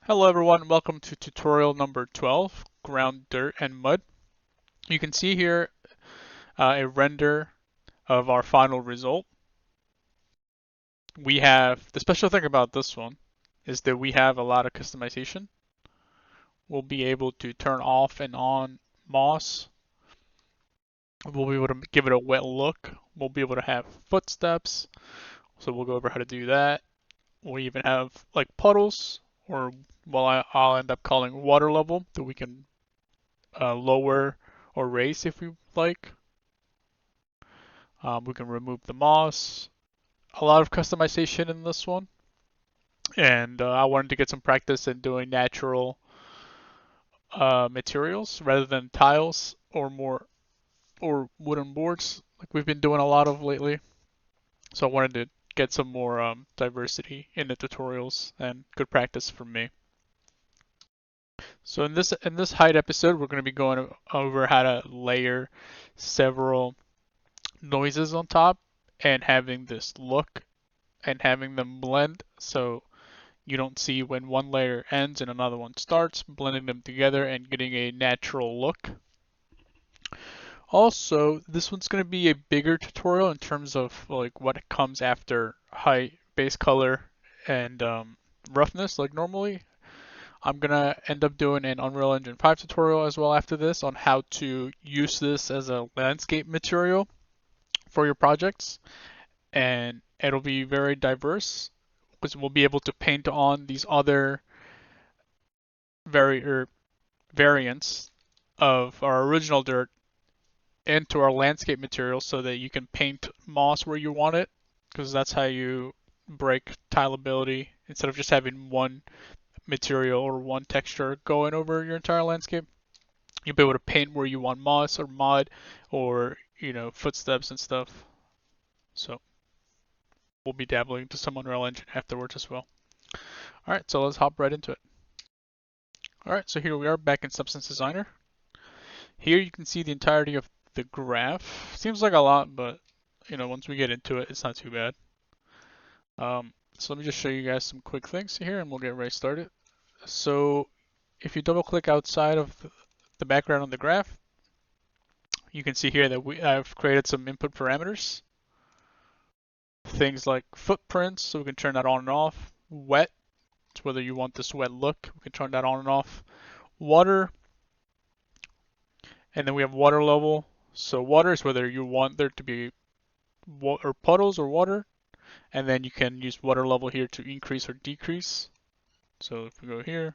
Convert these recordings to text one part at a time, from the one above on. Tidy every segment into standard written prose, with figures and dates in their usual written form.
Hello everyone, welcome to tutorial number 12, ground, dirt, and mud. You can see here a render of our final result. The special thing about this one is that we have a lot of customization. We'll be able to turn off and on moss. We'll be able to give it a wet look. We'll be able to have footsteps, so we'll go over how to do that. We even have like puddles, or I'll end up calling water level, that we can lower or raise if we like. We can remove the moss. A lot of customization in this one. And I wanted to get some practice in doing natural materials rather than tiles or wooden boards like we've been doing a lot of lately. So I wanted to get some more diversity in the tutorials and good practice for me. So in this height episode, we're going to be going over how to layer several noises on top and having this look and having them blend so you don't see when one layer ends and another one starts, blending them together and getting a natural look. Also, this one's going to be a bigger tutorial in terms of like what comes after height, base color, and roughness like normally. I'm going to end up doing an Unreal Engine 5 tutorial as well after this on how to use this as a landscape material for your projects, and it'll be very diverse because we'll be able to paint on these other variants of our original dirt into our landscape material so that you can paint moss where you want it, because that's how you break tileability instead of just having one material or one texture going over your entire landscape. You'll be able to paint where you want moss or mud or footsteps and stuff. So we'll be dabbling into some Unreal Engine afterwards as well. Alright, so let's hop right into it. Alright, so here we are back in Substance Designer. Here you can see the entirety of the graph. Seems like a lot, but once we get into it, it's not too bad. So let me just show you guys some quick things here and we'll get right started. So if you double click outside of the background on the graph, you can see here that I've created some input parameters. Things like footprints, so we can turn that on and off. Wet, it's whether you want this wet look, we can turn that on and off. Water, and then we have water level. So water is whether you want there to be puddles or water, and then you can use water level here to increase or decrease. So if we go here,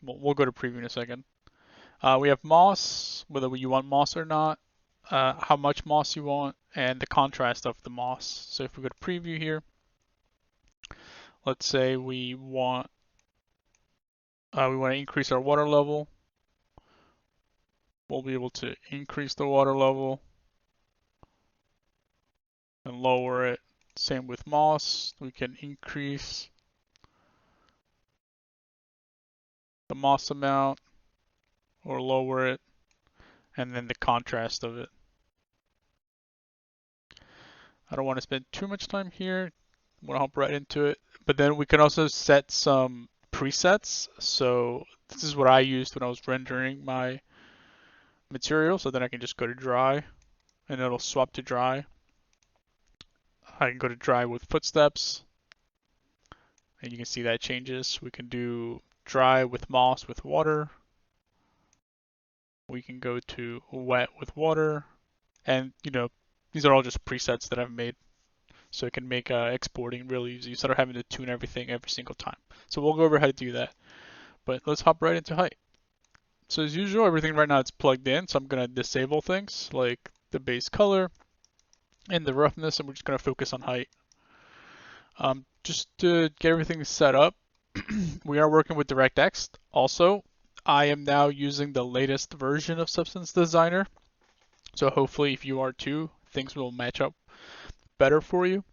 we'll go to preview in a second. We have moss, whether you want moss or not, how much moss you want, and the contrast of the moss. So if we go to preview here, let's say we want to increase our water level. We'll be able to increase the water level and lower it. Same with moss, we can increase the moss amount or lower it, and then the contrast of it. I don't want to spend too much time here. I want to hop right into it. But then we can also set some presets. So this is what I used when I was rendering my material. So then I can just go to dry and it'll swap to dry. I can go to dry with footsteps and you can see that changes. We can do dry with moss with water. We can go to wet with water, and these are all just presets that I've made, so it can make exporting really easy instead of having to tune everything every single time. So we'll go over how to do that, but let's hop right into height. So as usual, everything right now is plugged in, so I'm going to disable things like the base color and the roughness, and we're just going to focus on height. Just to get everything set up, we are working with DirectX. Also, I am now using the latest version of Substance Designer, so hopefully if you are too, things will match up better for you.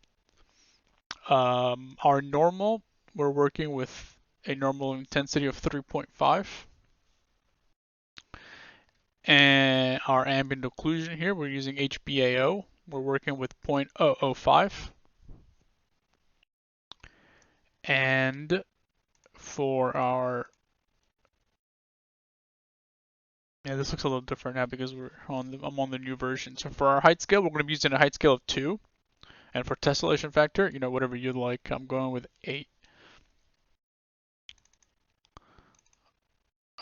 Our normal, we're working with a normal intensity of 3.5. And our ambient occlusion here, we're using HBAO. We're working with 0.005. And for our, yeah, this looks a little different now because I'm on the new version. So for our height scale, we're going to be using a height scale of 2. And for tessellation factor, whatever you like, I'm going with 8.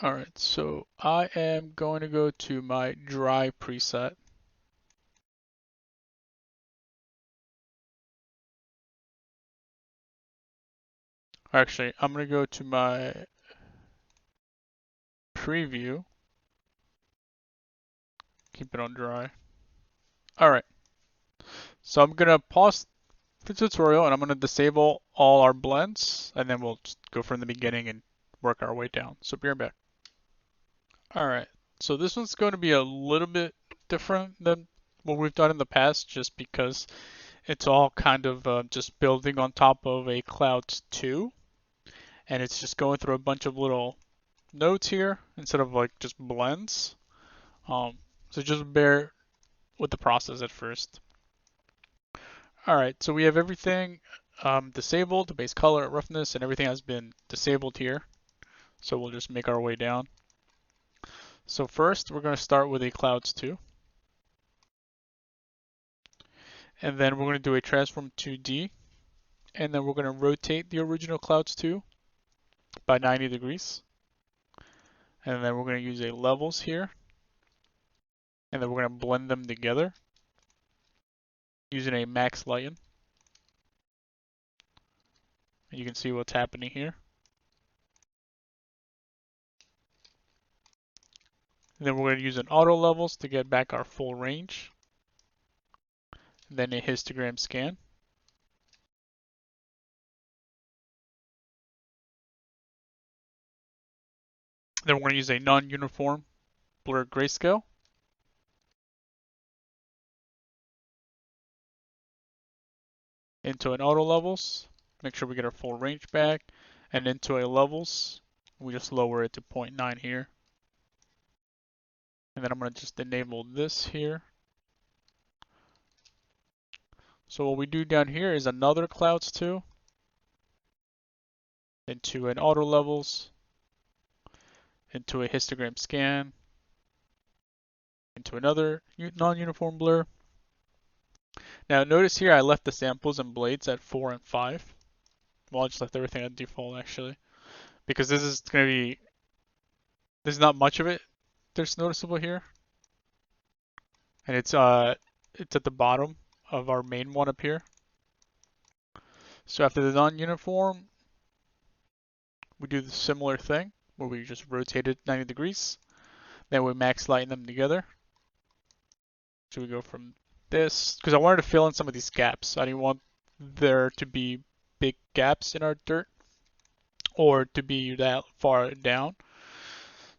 Alright, so I am going to go to my dry preset. Actually, I'm going to go to my preview. Keep it on dry. Alright, so I'm going to pause the tutorial and I'm going to disable all our blends and then we'll just go from the beginning and work our way down. So be right back. Alright, so this one's going to be a little bit different than what we've done in the past just because it's all kind of just building on top of a Clouds 2 and it's just going through a bunch of little nodes here instead of like just blends. So just bear with the process at first. Alright, so we have everything disabled, the base color, roughness, and everything has been disabled here. So we'll just make our way down. So first, we're going to start with a Clouds 2. And then we're going to do a transform 2D. And then we're going to rotate the original Clouds 2 by 90 degrees. And then we're going to use a levels here. And then we're going to blend them together using a max lighten. And you can see what's happening here. And then we're going to use an auto levels to get back our full range. And then a histogram scan. Then we're going to use a non-uniform blur grayscale. Into an auto levels, make sure we get our full range back, and into a levels, we just lower it to 0.9 here. And then I'm going to just enable this here. So what we do down here is another Clouds 2, into an auto levels, into a histogram scan, into another non-uniform blur. Now notice here I left the samples and blades at 4 and 5. Well, I just left everything at default actually, because there's not much of it that's noticeable here, and it's at the bottom of our main one up here. So after the non-uniform, we do the similar thing where we just rotate it 90 degrees. Then we max lighten them together. So we go from this, because I wanted to fill in some of these gaps. I didn't want there to be big gaps in our dirt or to be that far down.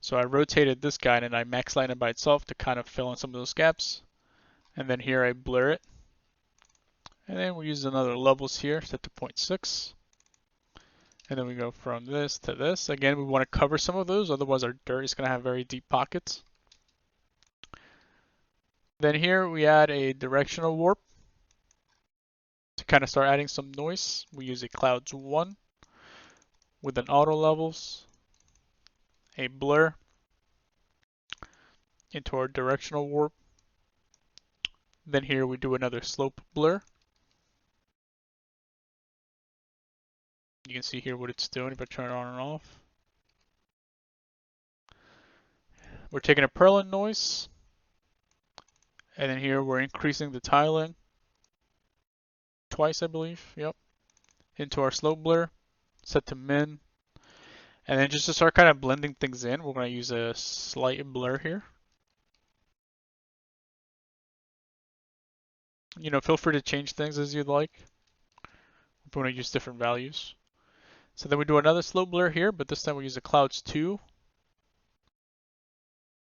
So I rotated this guy and I max lighten it by itself to kind of fill in some of those gaps. And then here I blur it. And then we use another levels here, set to 0.6. And then we go from this to this. Again, we want to cover some of those, otherwise our dirt is going to have very deep pockets. Then here we add a directional warp to kind of start adding some noise. We use a Clouds 1 with an auto levels, a blur into our directional warp. Then here we do another slope blur. You can see here what it's doing if I turn it on and off. We're taking a purlin noise, and then here we're increasing the tiling twice, I believe. Yep. Into our slope blur, set to min. And then just to start kind of blending things in, we're going to use a slight blur here. Feel free to change things as you'd like. If you want to use different values. So then we do another slope blur here, but this time we use a Clouds 2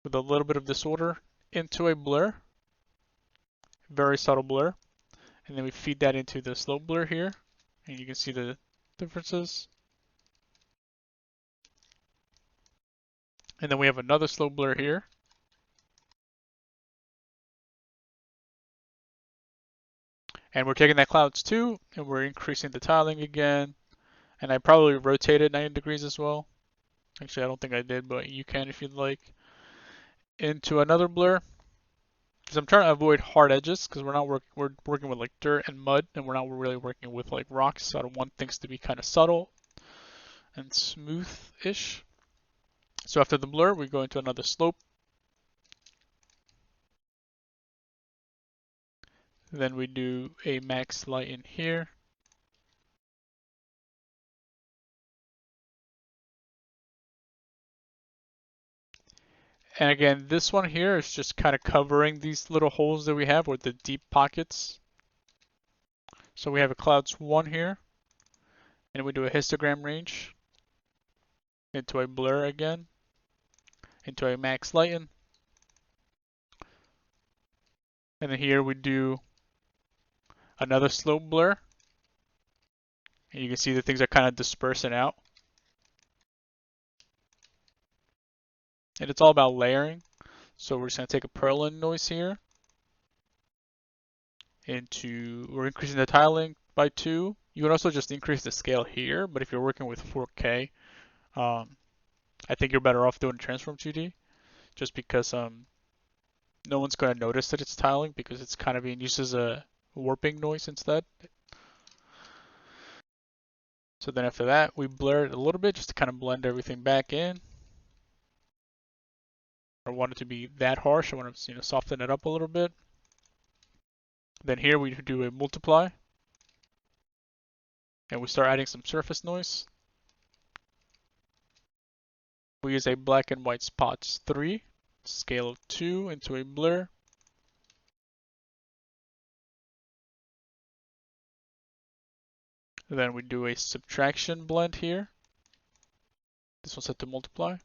with a little bit of disorder into a blur. Very subtle blur. And then we feed that into the slope blur here. And you can see the differences. And then we have another slope blur here. And we're taking that Clouds 2 and we're increasing the tiling again. And I probably rotated 90 degrees as well. Actually, I don't think I did, but you can if you'd like. Into another blur, because I'm trying to avoid hard edges, because we're working with like dirt and mud, and we're not really working with like rocks. So I don't want things to be kind of subtle and smooth-ish. So after the blur, we go into another slope. Then we do a max light in here. And again, this one here is just kind of covering these little holes that we have with the deep pockets. So we have a clouds 1 here, and we do a histogram range into a blur again, into a max lighten. And then here we do another slope blur. And you can see that things are kind of dispersing out. And it's all about layering. So we're just going to take a purlin noise here. We're increasing the tiling by 2. You can also just increase the scale here, but if you're working with 4K, I think you're better off doing transform 2D, just because no one's going to notice that it's tiling because it's kind of being used as a warping noise instead. So then after that, we blur it a little bit just to kind of blend everything back in. I don't want it to be that harsh. I want to soften it up a little bit. Then here we do a multiply, and we start adding some surface noise. We use a black and white spots 3, scale of 2 into a blur. Then we do a subtraction blend here. This one's set to multiply.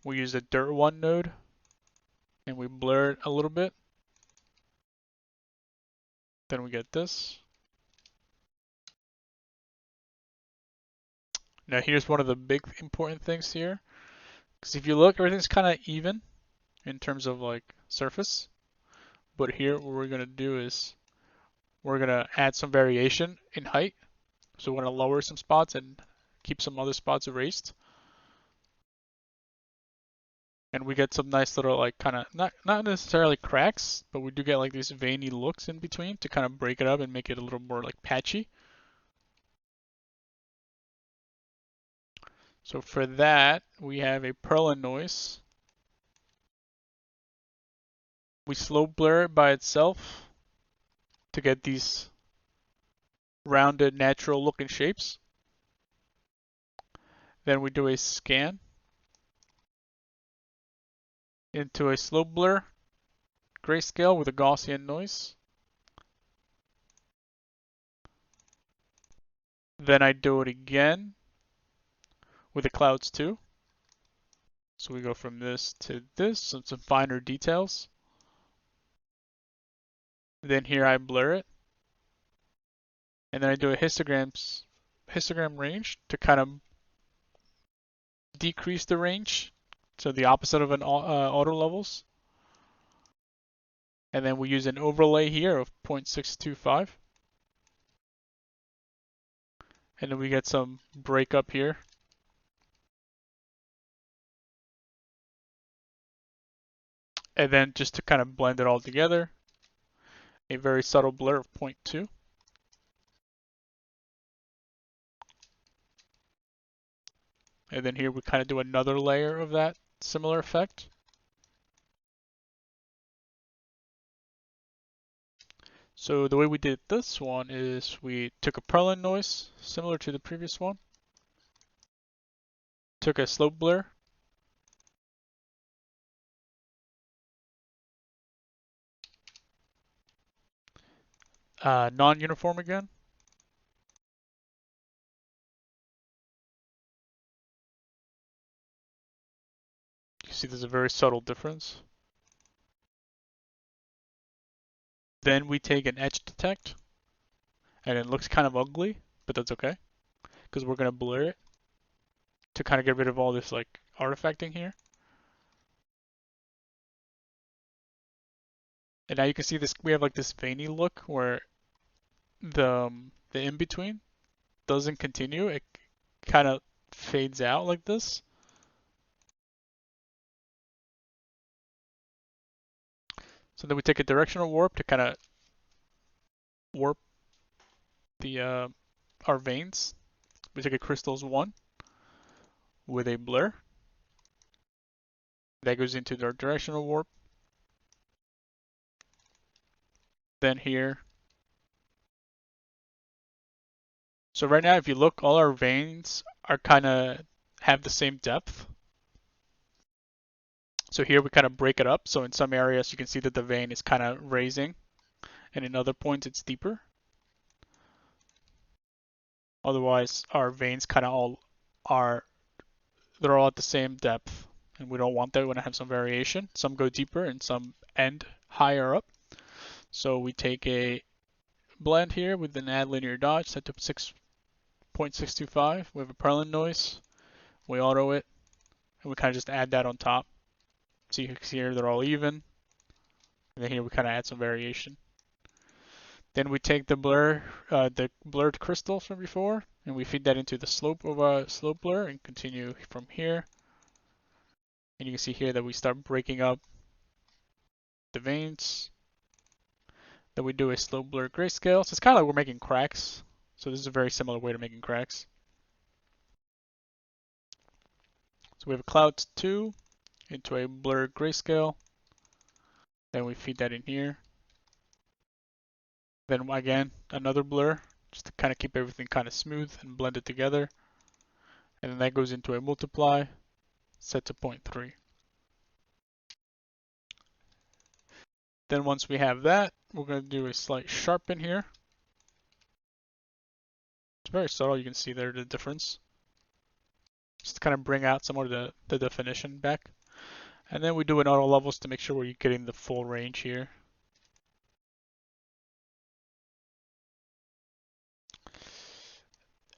We use the dirt 1 node, and we blur it a little bit. Then we get this. Now here's one of the big important things here. Because if you look, everything's kind of even in terms of like surface. But here what we're going to do is we're going to add some variation in height. So we're going to lower some spots and keep some other spots erased. And we get some nice little like kind of not necessarily cracks, but we do get like these veiny looks in between to kind of break it up and make it a little more like patchy. So for that, we have a purlin noise. We slope blur it by itself to get these rounded, natural looking shapes. Then we do a scan into a slope blur grayscale with a Gaussian noise. Then I do it again with the clouds 2. So we go from this to this, some finer details. Then here I blur it. And then I do a histogram range to kind of decrease the range. So the opposite of an auto levels. And then we use an overlay here of 0.625. And then we get some breakup here. And then just to kind of blend it all together, a very subtle blur of 0.2. And then here we kind of do another layer of that similar effect. So the way we did this one is we took a purlin noise, similar to the previous one, took a slope blur, non-uniform again, you see there's a very subtle difference. Then we take an edge detect, and it looks kind of ugly, but that's okay, because we're going to blur it to kind of get rid of all this like artifacting here. And now you can see this, we have like this veiny look where the in-between doesn't continue. It kind of fades out like this. So then we take a directional warp to kind of warp the our veins. We take a crystals 1 with a blur. That goes into our directional warp. Then here. So right now, if you look, all our veins are kind of have the same depth. So here we kind of break it up. So in some areas you can see that the vein is kind of raising, and in other points it's deeper. Otherwise, our veins kind of all they're all at the same depth, and we don't want that. We want to have some variation. Some go deeper and some end higher up. So we take a blend here with an add linear dodge set to 6.625. We have a Perlin noise. We auto it, and we kind of just add that on top. So you can see here they're all even. And then here we kind of add some variation. Then we take the blurred crystal from before, and we feed that into the slope of a slope blur and continue from here. And you can see here that we start breaking up the veins. Then we do a slope blur grayscale. So it's kind of like we're making cracks. So this is a very similar way to making cracks. So we have a cloud 2 into a blur grayscale. Then we feed that in here. Then again, another blur, just to kind of keep everything kind of smooth and blend it together. And then that goes into a multiply, set to 0.3. Then once we have that, we're going to do a slight sharpen here. It's very subtle, you can see there the difference. Just to kind of bring out some of the definition back. And then we do an auto levels to make sure we're getting the full range here.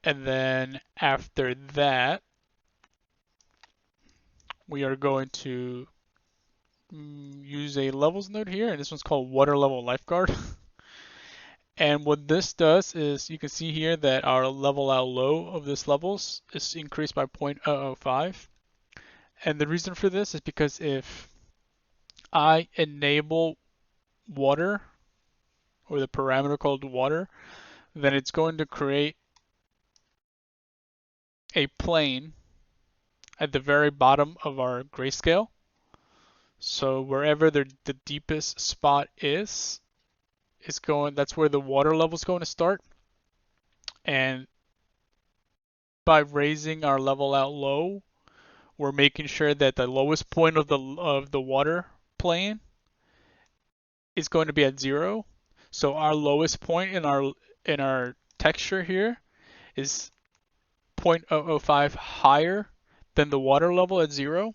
And then after that, we are going to use a levels node here, and this one's called water level lifeguard. And what this does is you can see here that our level out low of this levels is increased by 0.005. And the reason for this is because if I enable water, or the parameter called water, then it's going to create a plane at the very bottom of our grayscale. So wherever the deepest spot is going, that's where the water level is going to start. And by raising our level out low, we're making sure that the lowest point of the water plane is going to be at 0. So our lowest point in our texture here is 0.005 higher than the water level at 0.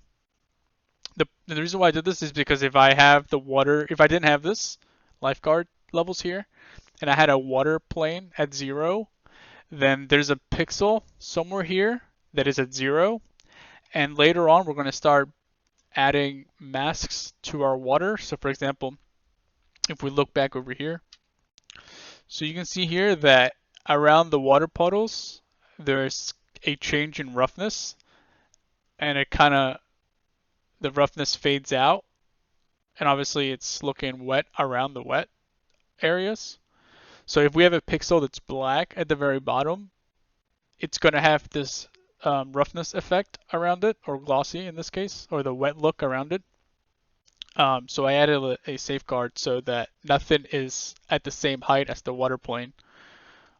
The reason why I did this is because if I didn't have this lifeguard levels here, and I had a water plane at 0, then there's a pixel somewhere here that is at 0, and later on we're going to start adding masks to our water. So for example, if we look back over here, so you can see here that around the water puddles there's a change in roughness, and the roughness fades out, and obviously it's looking wet around the wet areas. So if we have a pixel that's black at the very bottom, it's going to have this roughness effect around it, or glossy in this case, or the wet look around it. So I added a safeguard so that nothing is at the same height as the water plane.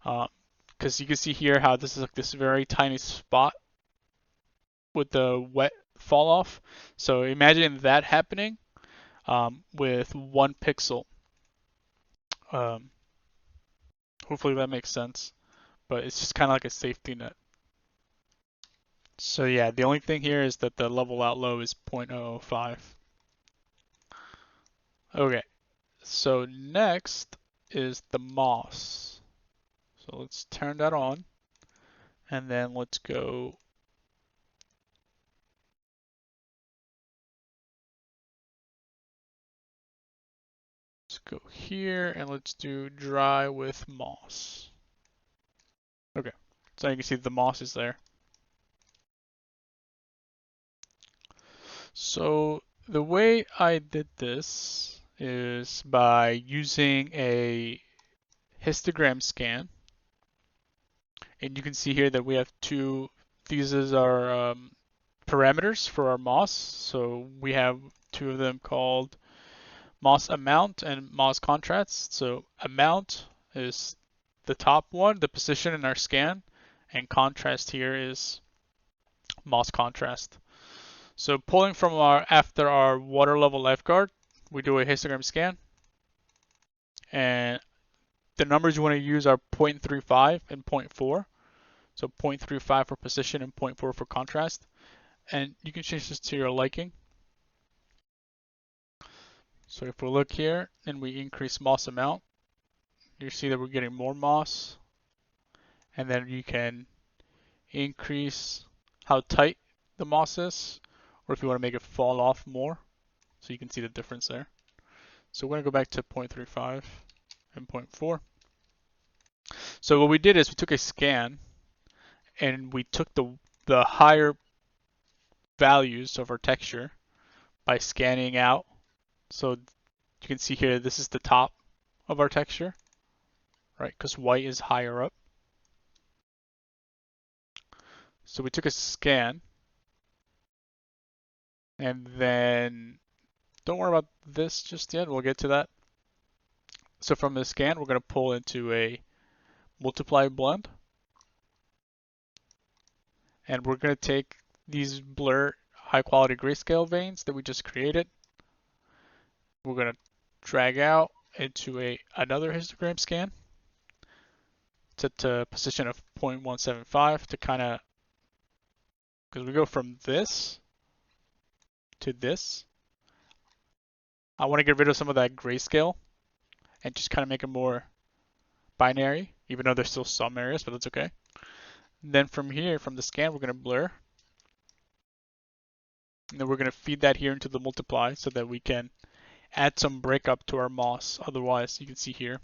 Because you can see here how this is like this very tiny spot with the wet fall off. So imagine that happening with 1 pixel. Hopefully that makes sense, but it's just kind of like a safety net. So yeah, the only thing here is that the level out low is 0.005. Okay, so next is the moss. So let's turn that on, and then let's go go here and let's do dry with moss. Okay, so you can see the moss is there. So the way I did this is by using a histogram scan. And you can see here that we have two, these is our parameters for our moss. So we have two of them called moss amount and moss contrast. So amount is the top one, the position in our scan, and contrast here is moss contrast. So pulling from after our water level lifeguard, we do a histogram scan, and the numbers you want to use are 0.35 and 0.4. So 0.35 for position and 0.4 for contrast. And you can change this to your liking. So if we look here and we increase moss amount, you see that we're getting more moss. And then you can increase how tight the moss is, or if you want to make it fall off more. So you can see the difference there. So we're going to go back to 0.35 and 0.4. So what we did is we took a scan and we took the higher values of our texture by scanning out. So you can see here, this is the top of our texture, right? Because white is higher up. So we took a scan, and then don't worry about this just yet. We'll get to that. So from the scan, we're going to pull into a multiply blend, and we're going to take these blur high quality grayscale veins that we just created. We're going to drag out into another histogram scan, set to position of 0.175 to kind of, because we go from this to this. I want to get rid of some of that grayscale and just kind of make it more binary, even though there's still some areas, but that's okay. And then from here, from the scan, we're going to blur. And then we're going to feed that here into the multiply so that we can add some breakup to our moss. Otherwise, you can see here,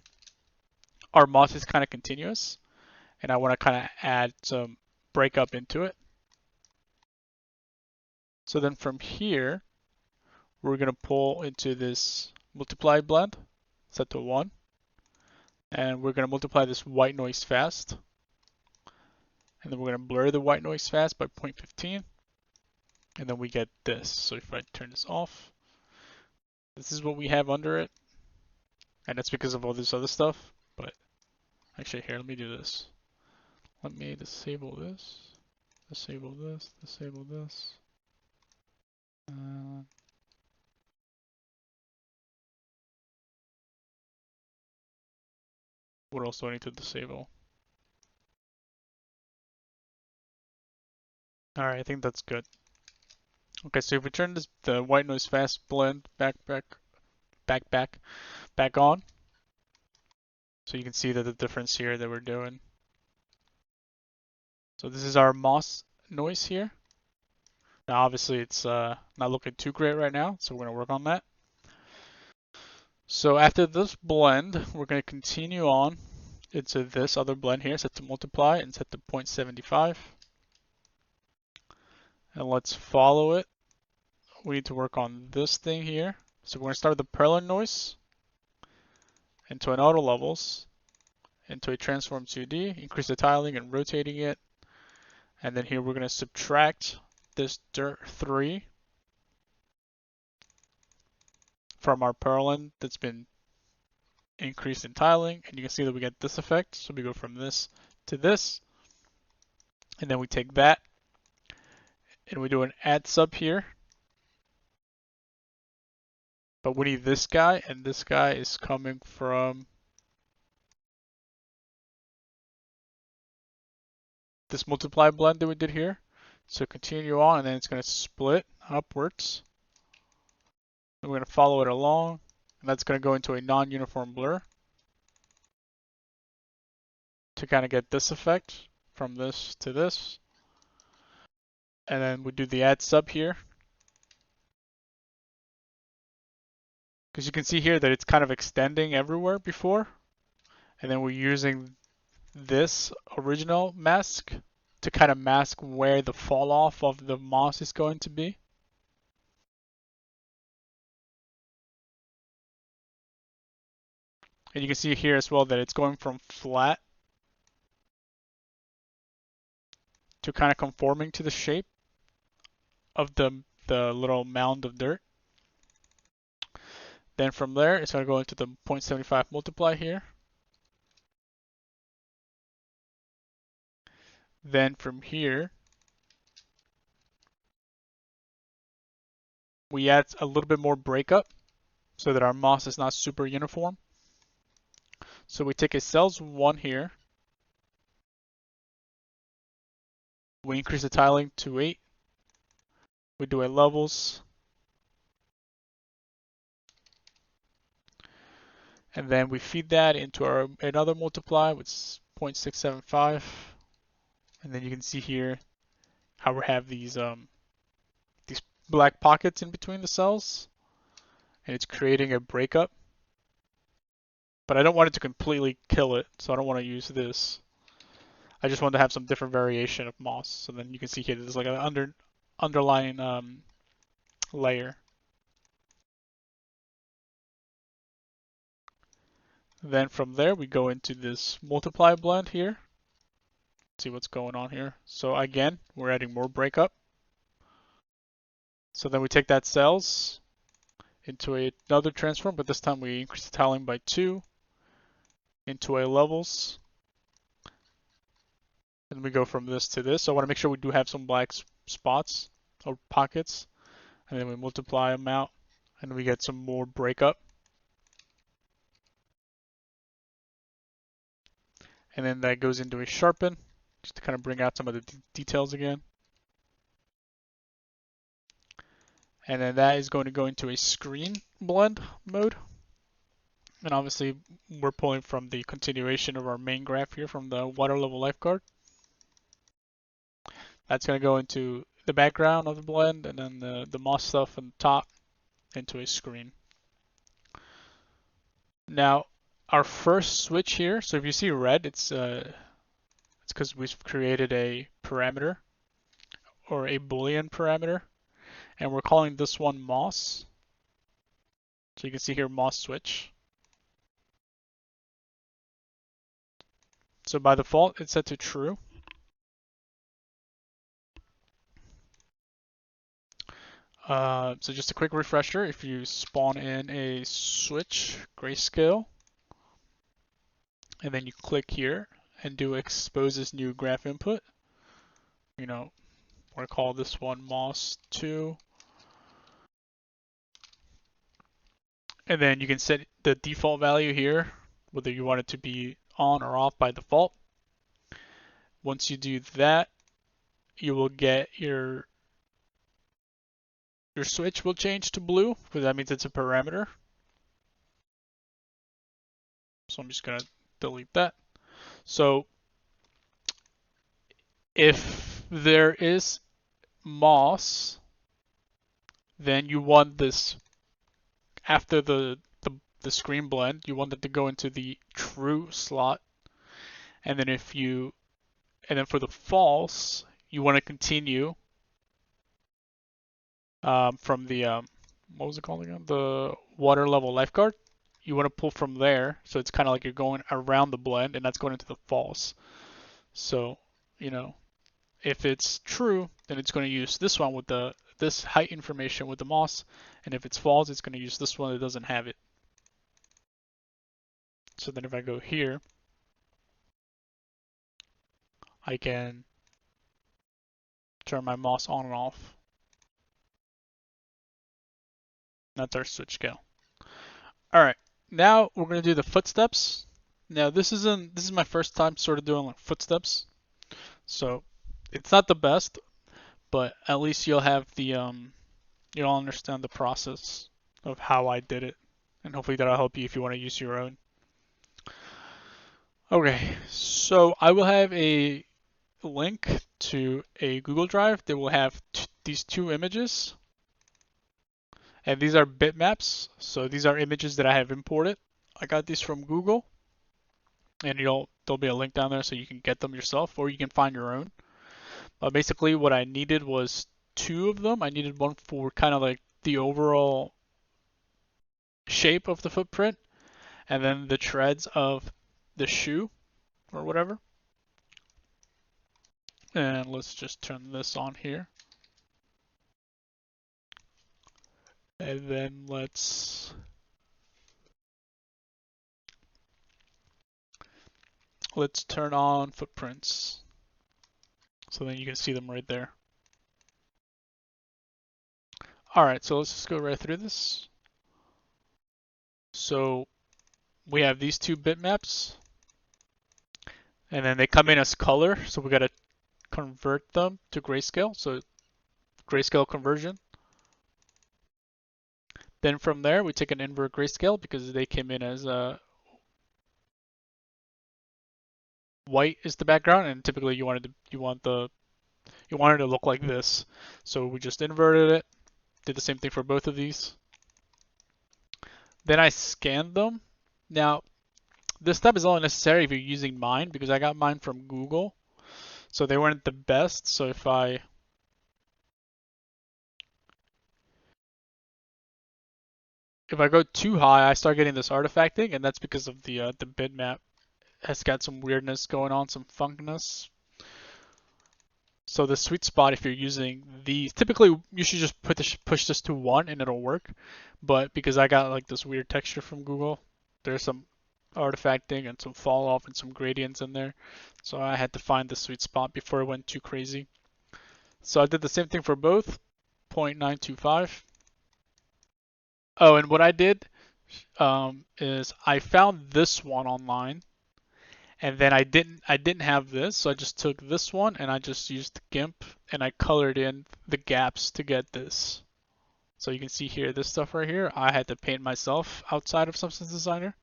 our moss is kind of continuous, and I want to kind of add some breakup into it. So then from here, we're going to pull into this multiply blend, set to 1. And we're going to multiply this white noise fast. And then we're going to blur the white noise fast by 0.15. And then we get this. So if I turn this off, this is what we have under it. And that's because of all this other stuff. But actually here, let me do this. Let me disable this, disable this, disable this. What else do I need to disable? Alright, I think that's good. Okay, so if we turn the white noise fast blend back on, so you can see that the difference here that we're doing. So this is our moss noise here. Now obviously it's not looking too great right now, so we're going to work on that. So after this blend, we're going to continue on into this other blend here, set to multiply and set to 0.75. And let's follow it. We need to work on this thing here. So we're going to start with the Perlin noise into an auto levels, into a transform 2D, increase the tiling and rotating it. And then here we're going to subtract this dirt 3 from our Perlin that's been increased in tiling, and you can see that we get this effect. So we go from this to this, and then we take that and we do an add sub here, but we need this guy, and this guy is coming from this multiply blend that we did here. So continue on, and then it's going to split upwards. And we're going to follow it along, and that's going to go into a non-uniform blur to kind of get this effect from this to this. And then we do the add sub here, Because you can see here that it's kind of extending everywhere before, and then we're using this original mask to kind of mask where the fall off of the moss is going to be. And you can see here as well that it's going from flat to kind of conforming to the shape of the little mound of dirt. Then from there, it's going to go into the 0.75 multiply here. Then from here, we add a little bit more breakup so that our moss is not super uniform. So we take a cells 1 here. We increase the tiling to 8. We do a levels. And then we feed that into our another multiply with 0.675. And then you can see here how we have these black pockets in between the cells. And it's creating a breakup. But I don't want it to completely kill it, so I don't want to use this. I just want to have some different variation of moss. So then you can see here there's like an underlying layer. Then from there we go into this multiply blend here. See what's going on here. So again, we're adding more breakup. So then we take that cells into another transform, but this time we increase the tiling by 2 into a levels. And we go from this to this. So I want to make sure we do have some black spots or pockets. And then we multiply them out and we get some more breakup. And then that goes into a sharpen just to kind of bring out some of the details again. And then that is going to go into a screen blend mode. And obviously we're pulling from the continuation of our main graph here from the water level lifeguard. That's going to go into the background of the blend and then the moss stuff on the top into a screen. Now our first switch here, so if you see red, it's because we've created a parameter or a Boolean parameter, and we're calling this one moss. So you can see here moss switch. So by default, it's set to true. So just a quick refresher, if you spawn in a switch grayscale, and then you click here and do expose this new graph input, you know, we're gonna call this one moss2. And then you can set the default value here, whether you want it to be on or off by default. Once you do that, you will get your switch will change to blue, because that means it's a parameter. So I'm just gonna delete that. So if there is moss, then you want this after the screen blend, you want it to go into the true slot. And then for the false, you want to continue from the what was it called again? The water level lifeguard. You want to pull from there, so it's kind of like you're going around the blend, and that's going into the false. So, you know, if it's true, then it's going to use this one with this height information with the moss, and if it's false, it's going to use this one that doesn't have it. So then if I go here, I can turn my moss on and off. That's our switch scale. All right, now we're going to do the footsteps. Now this is my first time sort of doing like footsteps, so it's not the best, but at least you'll have the you'll understand the process of how I did it, and hopefully that'll help you if you want to use your own. Okay, so I will have a link to a Google Drive that will have these two images, And these are bitmaps, so these are images that I have imported. I got these from Google, and there'll be a link down there so you can get them yourself, or you can find your own. Basically, what I needed was two of them. I needed one for kind of like the overall shape of the footprint, and then the treads of the shoe or whatever. And let's just turn this on here. And then let's turn on footprints. So then you can see them right there. Alright, so let's just go right through this. So we have these two bitmaps, and then they come in as color, so we gotta convert them to grayscale, so grayscale conversion. Then from there, we take an invert grayscale because they came in as white is the background, and typically you want it to look like this. So we just inverted it, did the same thing for both of these. Then I scanned them. Now, this step is only necessary if you're using mine, because I got mine from Google, so they weren't the best. So if I go too high, I start getting this artifacting, and that's because of the bitmap has got some weirdness going on, some funkness. So the sweet spot, if you're using these, typically you should just push this to 1 and it'll work. But because I got like this weird texture from Google, there's some artifacting and some fall off and some gradients in there. So I had to find the sweet spot before it went too crazy. So I did the same thing for both, 0.925. Oh, and what I did is I found this one online, and then I didn't have this, so I just took this one and I just used GIMP and I colored in the gaps to get this. So you can see here, this stuff right here, I had to paint myself outside of Substance Designer.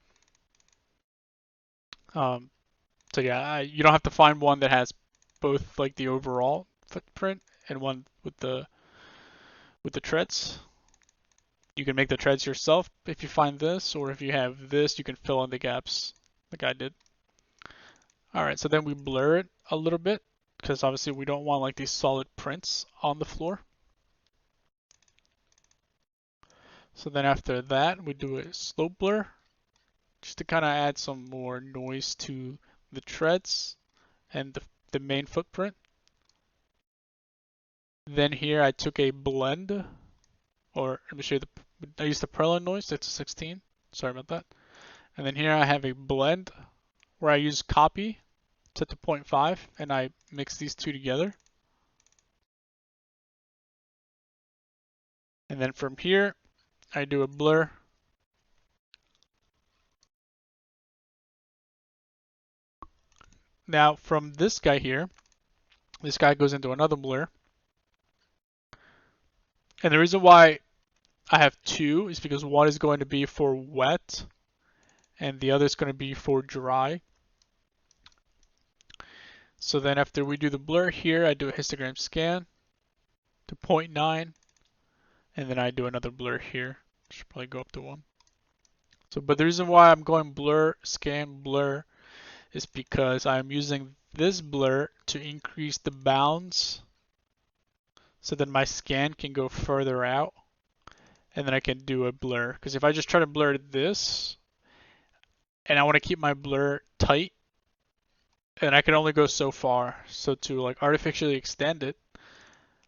So yeah, you don't have to find one that has both like the overall footprint and one with the treads. You can make the treads yourself if you find this, or if you have this, you can fill in the gaps like I did. Alright, so then we blur it a little bit, because obviously we don't want like these solid prints on the floor. So then after that, we do a slope blur, just to kind of add some more noise to the treads and the main footprint. Then here I took a blend, or let me show you I used the Perlin noise, it's a 16, sorry about that. And then here I have a blend where I use copy, set to 0.5, and I mix these two together. And then from here, I do a blur. Now from this guy here, this guy goes into another blur. And the reason why I have two is because one is going to be for wet and the other is going to be for dry. So then after we do the blur here, I do a histogram scan to 0.9, and then I do another blur here. Should probably go up to 1. So, but the reason why I'm going blur, scan, blur is because I'm using this blur to increase the bounds so that my scan can go further out, and then I can do a blur. Because if I just try to blur this, and I want to keep my blur tight, and I can only go so far. So to like artificially extend it,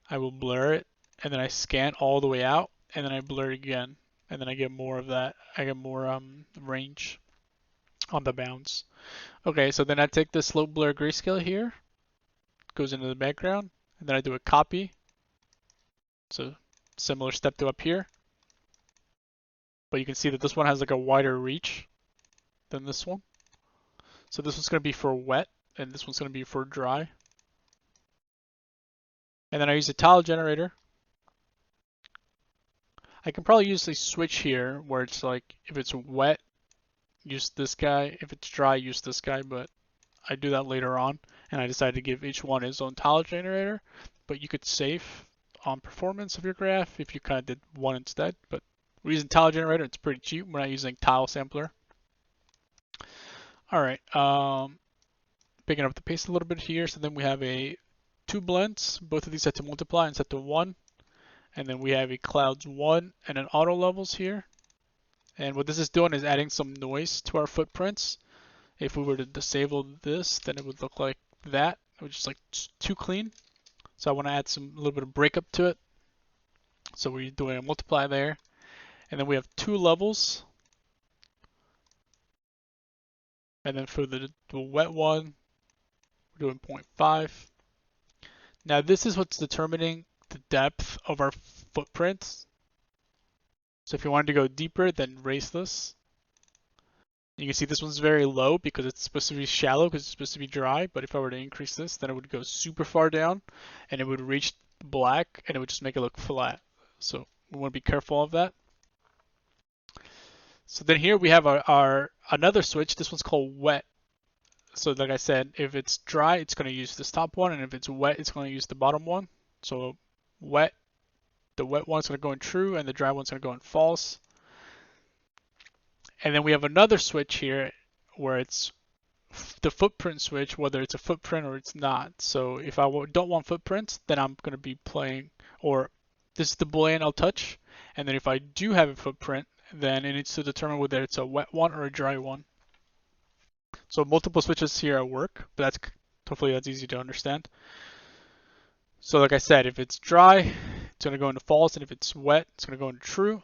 I will blur it, and then I scan all the way out, and then I blur again, and then I get more of that. I get more range on the bounds. Okay, so then I take the slope blur grayscale here, goes into the background, and then I do a copy. So similar step to up here, but you can see that this one has like a wider reach than this one. So this one's going to be for wet, and this one's going to be for dry. And then I use a tile generator. I can probably use a switch here where it's like, if it's wet, use this guy. If it's dry, use this guy, but I do that later on. And I decided to give each one his own tile generator, but you could save on performance of your graph if you kind of did one instead, but we're using tile generator. It's pretty cheap. We're not using tile sampler. All right, picking up the pace a little bit here. So then we have two blends, both of these set to multiply and set to 1. And then we have a clouds 1 and an auto levels here. And what this is doing is adding some noise to our footprints. If we were to disable this, then it would look like that, which is like too clean. So I want to add a little bit of breakup to it. So we're doing a multiply there. And then we have 2 levels. And then for the wet one, we're doing 0.5. Now this is what's determining the depth of our footprints. So if you wanted to go deeper, then raise this. You can see this one's very low because it's supposed to be shallow because it's supposed to be dry. But if I were to increase this, then it would go super far down and it would reach black and it would just make it look flat. So we want to be careful of that. So then here we have our another switch. This one's called wet. So like I said, if it's dry, it's going to use this top one, and if it's wet, it's going to use the bottom one. So wet, the wet one's going to go in true, and the dry one's going to go in false. And then we have another switch here where it's the footprint switch, whether it's a footprint or it's not. So if I don't want footprints, then I'm going to be playing, or this is the boolean I'll touch. And then if I do have a footprint, then it needs to determine whether it's a wet one or a dry one. So multiple switches here at work, but hopefully that's easy to understand. So like I said, if it's dry, it's going to go into false, and if it's wet, it's going to go into true.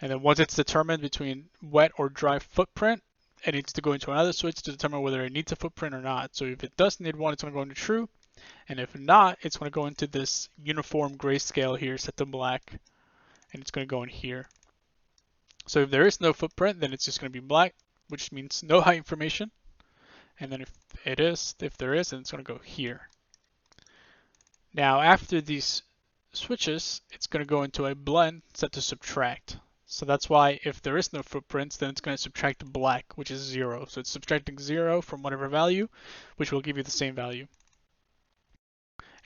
And then once it's determined between wet or dry footprint, it needs to go into another switch to determine whether it needs a footprint or not. So if it does need one, it's going to go into true. And if not, it's going to go into this uniform grayscale here, set to black, and it's going to go in here. So if there is no footprint, then it's just going to be black, which means no height information. And then if there is, then it's going to go here. Now after these switches, it's going to go into a blend set to subtract. So that's why if there is no footprints, then it's going to subtract black, which is 0. So it's subtracting 0 from whatever value, which will give you the same value.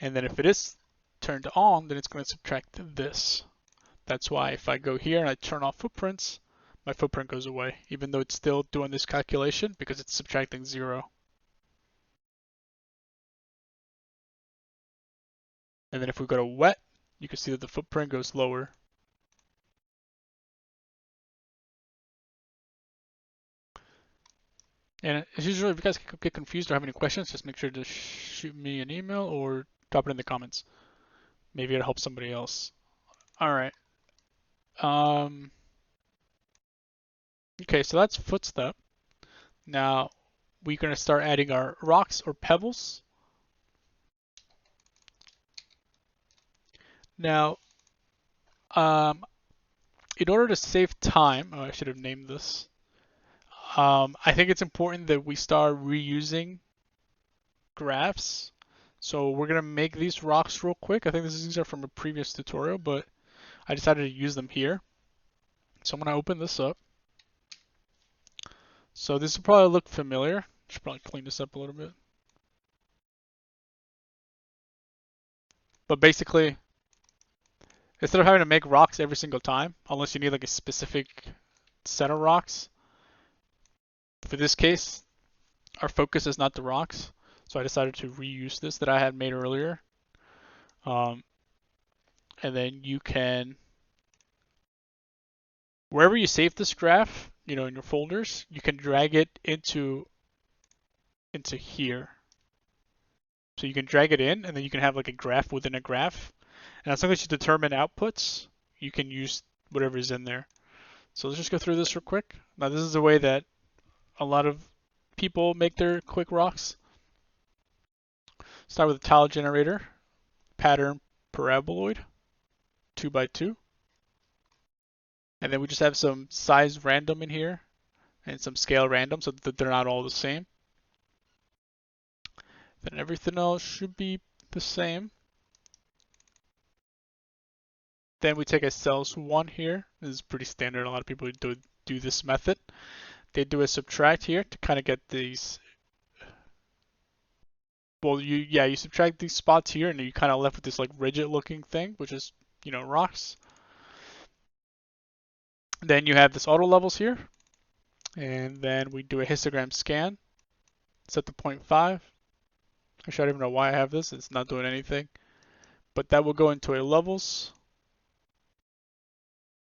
And then if it is turned on, then it's going to subtract this. That's why if I go here and I turn off footprints, my footprint goes away, even though it's still doing this calculation because it's subtracting 0. And then if we go to wet, you can see that the footprint goes lower. And as usual, if you guys get confused or have any questions, just make sure to shoot me an email or drop it in the comments. Maybe it'll help somebody else. All right. Okay, so that's footstep. Now we're going to start adding our rocks or pebbles. Now, in order to save time, I should have named this. I think it's important that we start reusing graphs. So we're going to make these rocks real quick. I think these are from a previous tutorial, but I decided to use them here. So I'm going to open this up. So this will probably look familiar. Should probably clean this up a little bit. But basically, instead of having to make rocks every single time, unless you need like a specific set of rocks, for this case, our focus is not the rocks. So I decided to reuse this that I had made earlier. And then you can, wherever you save this graph, in your folders, you can drag it into here. So you can drag it in, and then you can have like a graph within a graph. And as long as you determine outputs, you can use whatever is in there. So let's just go through this real quick. Now this is the way that a lot of people make their quick rocks. Start with a tile generator, pattern paraboloid, 2x2. And then we just have some size random in here and some scale random so that they're not all the same. Then everything else should be the same. Then we take a cells 1 here. This is pretty standard. A lot of people do this method. They do a subtract here to kind of get these Well, you subtract these spots here, and you kind of left with this like rigid looking thing, which is, rocks. Then you have this auto levels here, and then we do a histogram scan, set to 0.5. Actually, I don't even know why I have this. It's not doing anything, but that will go into a levels.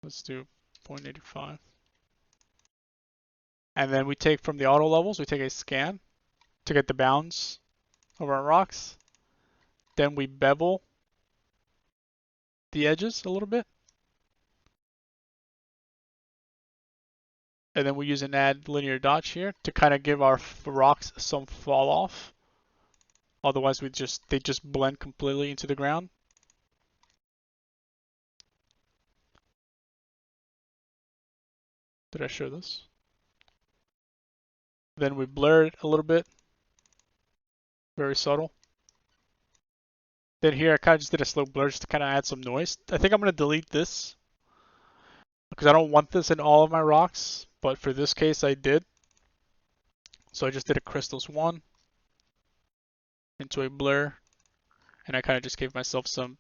Let's do 0.85. And then we take from the auto levels, we take a scan to get the bounds of our rocks. Then we bevel the edges a little bit. And then we use an add linear dodge here to kind of give our rocks some fall off. Otherwise they just blend completely into the ground. Did I show this? Then we blur it a little bit. Very subtle. Then here I kind of just did a slow blur just to kind of add some noise. I think I'm going to delete this because I don't want this in all of my rocks, but for this case I did. So I just did a crystals 1 into a blur, and I kind of just gave myself some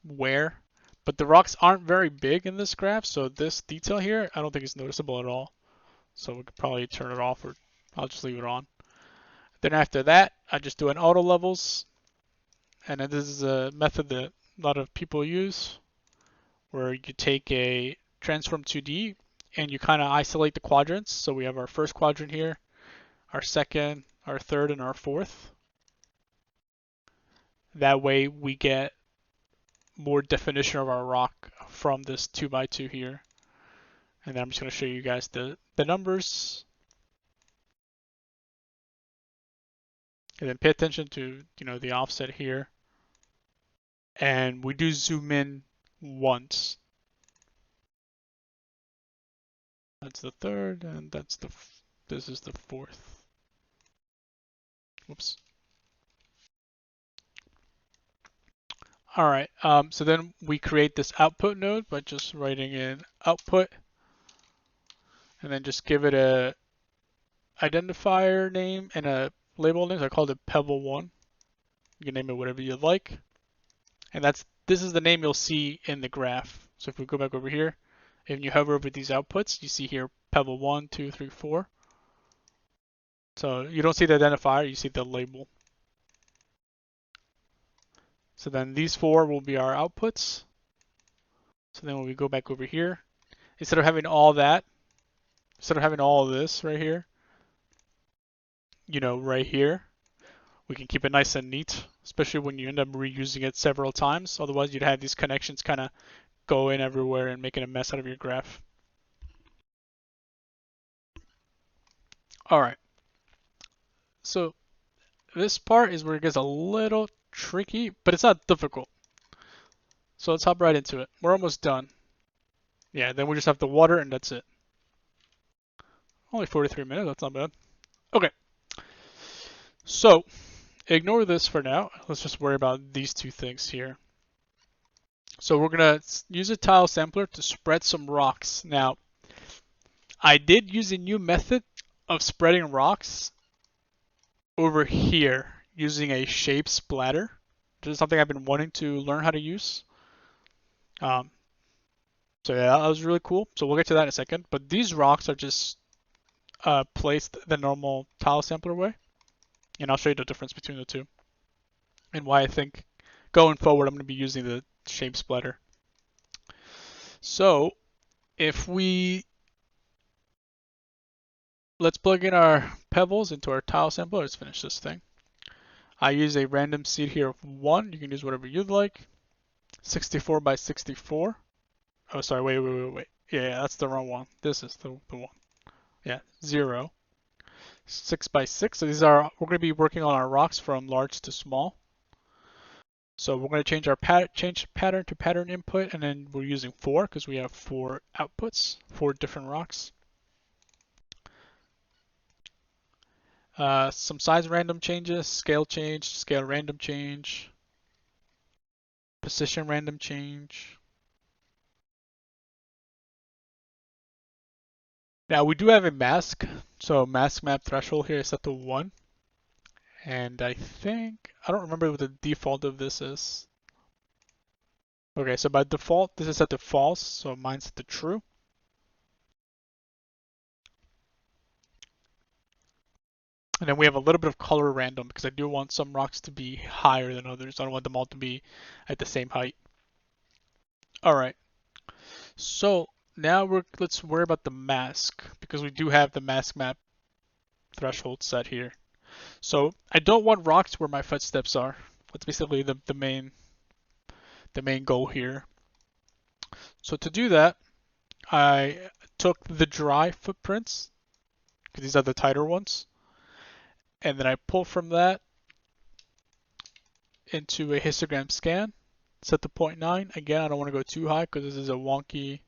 wear. But the rocks aren't very big in this graph, so this detail here I don't think is noticeable at all. So we could probably turn it off, or I'll just leave it on. Then after that, I just do an auto levels, and then this is a method that a lot of people use, where you take a transform 2D and you kind of isolate the quadrants. So we have our first quadrant here, our second, our third, and our fourth. That way we get more definition of our rock from this 2x2 here. And then I'm just going to show you guys the numbers. And then pay attention to, the offset here. And we do zoom in once. That's the third, and this is the fourth. Whoops. All right, so then we create this output node by just writing in output, and then just give it a identifier name and a label name. So I called it Pebble1. You can name it whatever you'd like. And this is the name you'll see in the graph. So if we go back over here, and you hover over these outputs, you see here Pebble1, 2, 3, 4. So you don't see the identifier, you see the label. So then these 4 will be our outputs. So then when we go back over here, instead of having all that, instead of having all of this right here, right here, we can keep it nice and neat, especially when you end up reusing it several times. Otherwise, you'd have these connections kind of go in everywhere and making a mess out of your graph. All right. So this part is where it gets a little tricky, but it's not difficult. So let's hop right into it. We're almost done. Yeah, then we just have the water and that's it. Only 43 minutes, that's not bad. Okay. So ignore this for now. Let's just worry about these two things here. So we're going to use a tile sampler to spread some rocks. Now, I did use a new method of spreading rocks over here using a shape splatter. This is something I've been wanting to learn how to use. So yeah, that was really cool. So we'll get to that in a second. But these rocks are just placed the normal tile sampler way. And I'll show you the difference between the two. And why I think going forward I'm going to be using the shape splatter. So if let's plug in our pebbles into our tile sampler. Let's finish this thing. I use a random seed here of 1. You can use whatever you'd like. 64 by 64. Oh, sorry, wait. Yeah, that's the wrong one. This is the one. Yeah, 0. 6 by 6. So we're going to be working on our rocks from large to small. So we're going to change our pattern to pattern input, and then we're using 4 because we have 4 outputs, 4 different rocks. Some size random changes, scale change, scale random change, position random change. Now we do have a mask, so mask map threshold here is set to 1. And I don't remember what the default of this is. Okay, so by default, this is set to false, so mine's set to true. And then we have a little bit of color random because I do want some rocks to be higher than others. I don't want them all to be at the same height. All right. So now let's worry about the mask because we do have the mask map threshold set here. So I don't want rocks where my footsteps are. That's basically the main goal here. So to do that, I took the dry footprints because these are the tighter ones, and then I pull from that into a histogram scan, set to 0.9. Again, I don't want to go too high because this is a wonky.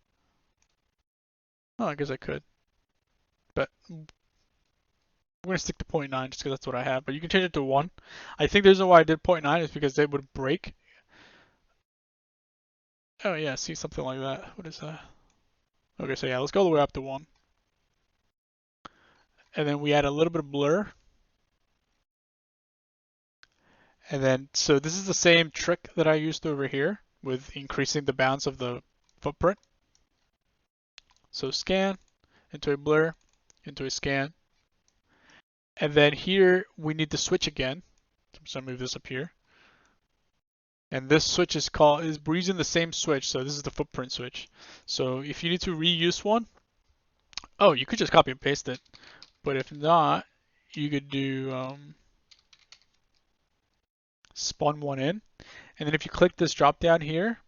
Oh, I guess I could, but I'm going to stick to 0.9 just because that's what I have. But you can change it to 1. I think the reason why I did 0.9 is because they would break. Oh yeah, see something like that. What is that? Okay, so yeah, let's go all the way up to 1. And then we add a little bit of blur. And then, so this is the same trick that I used over here with increasing the bounds of the footprint. So scan, into a blur, into a scan. And then here we need to switch again. So I'll move this up here. And this switch we're using the same switch. So this is the footprint switch. So if you need to reuse one, you could just copy and paste it. But if not, you could do spawn one in. And then if you click this drop down here,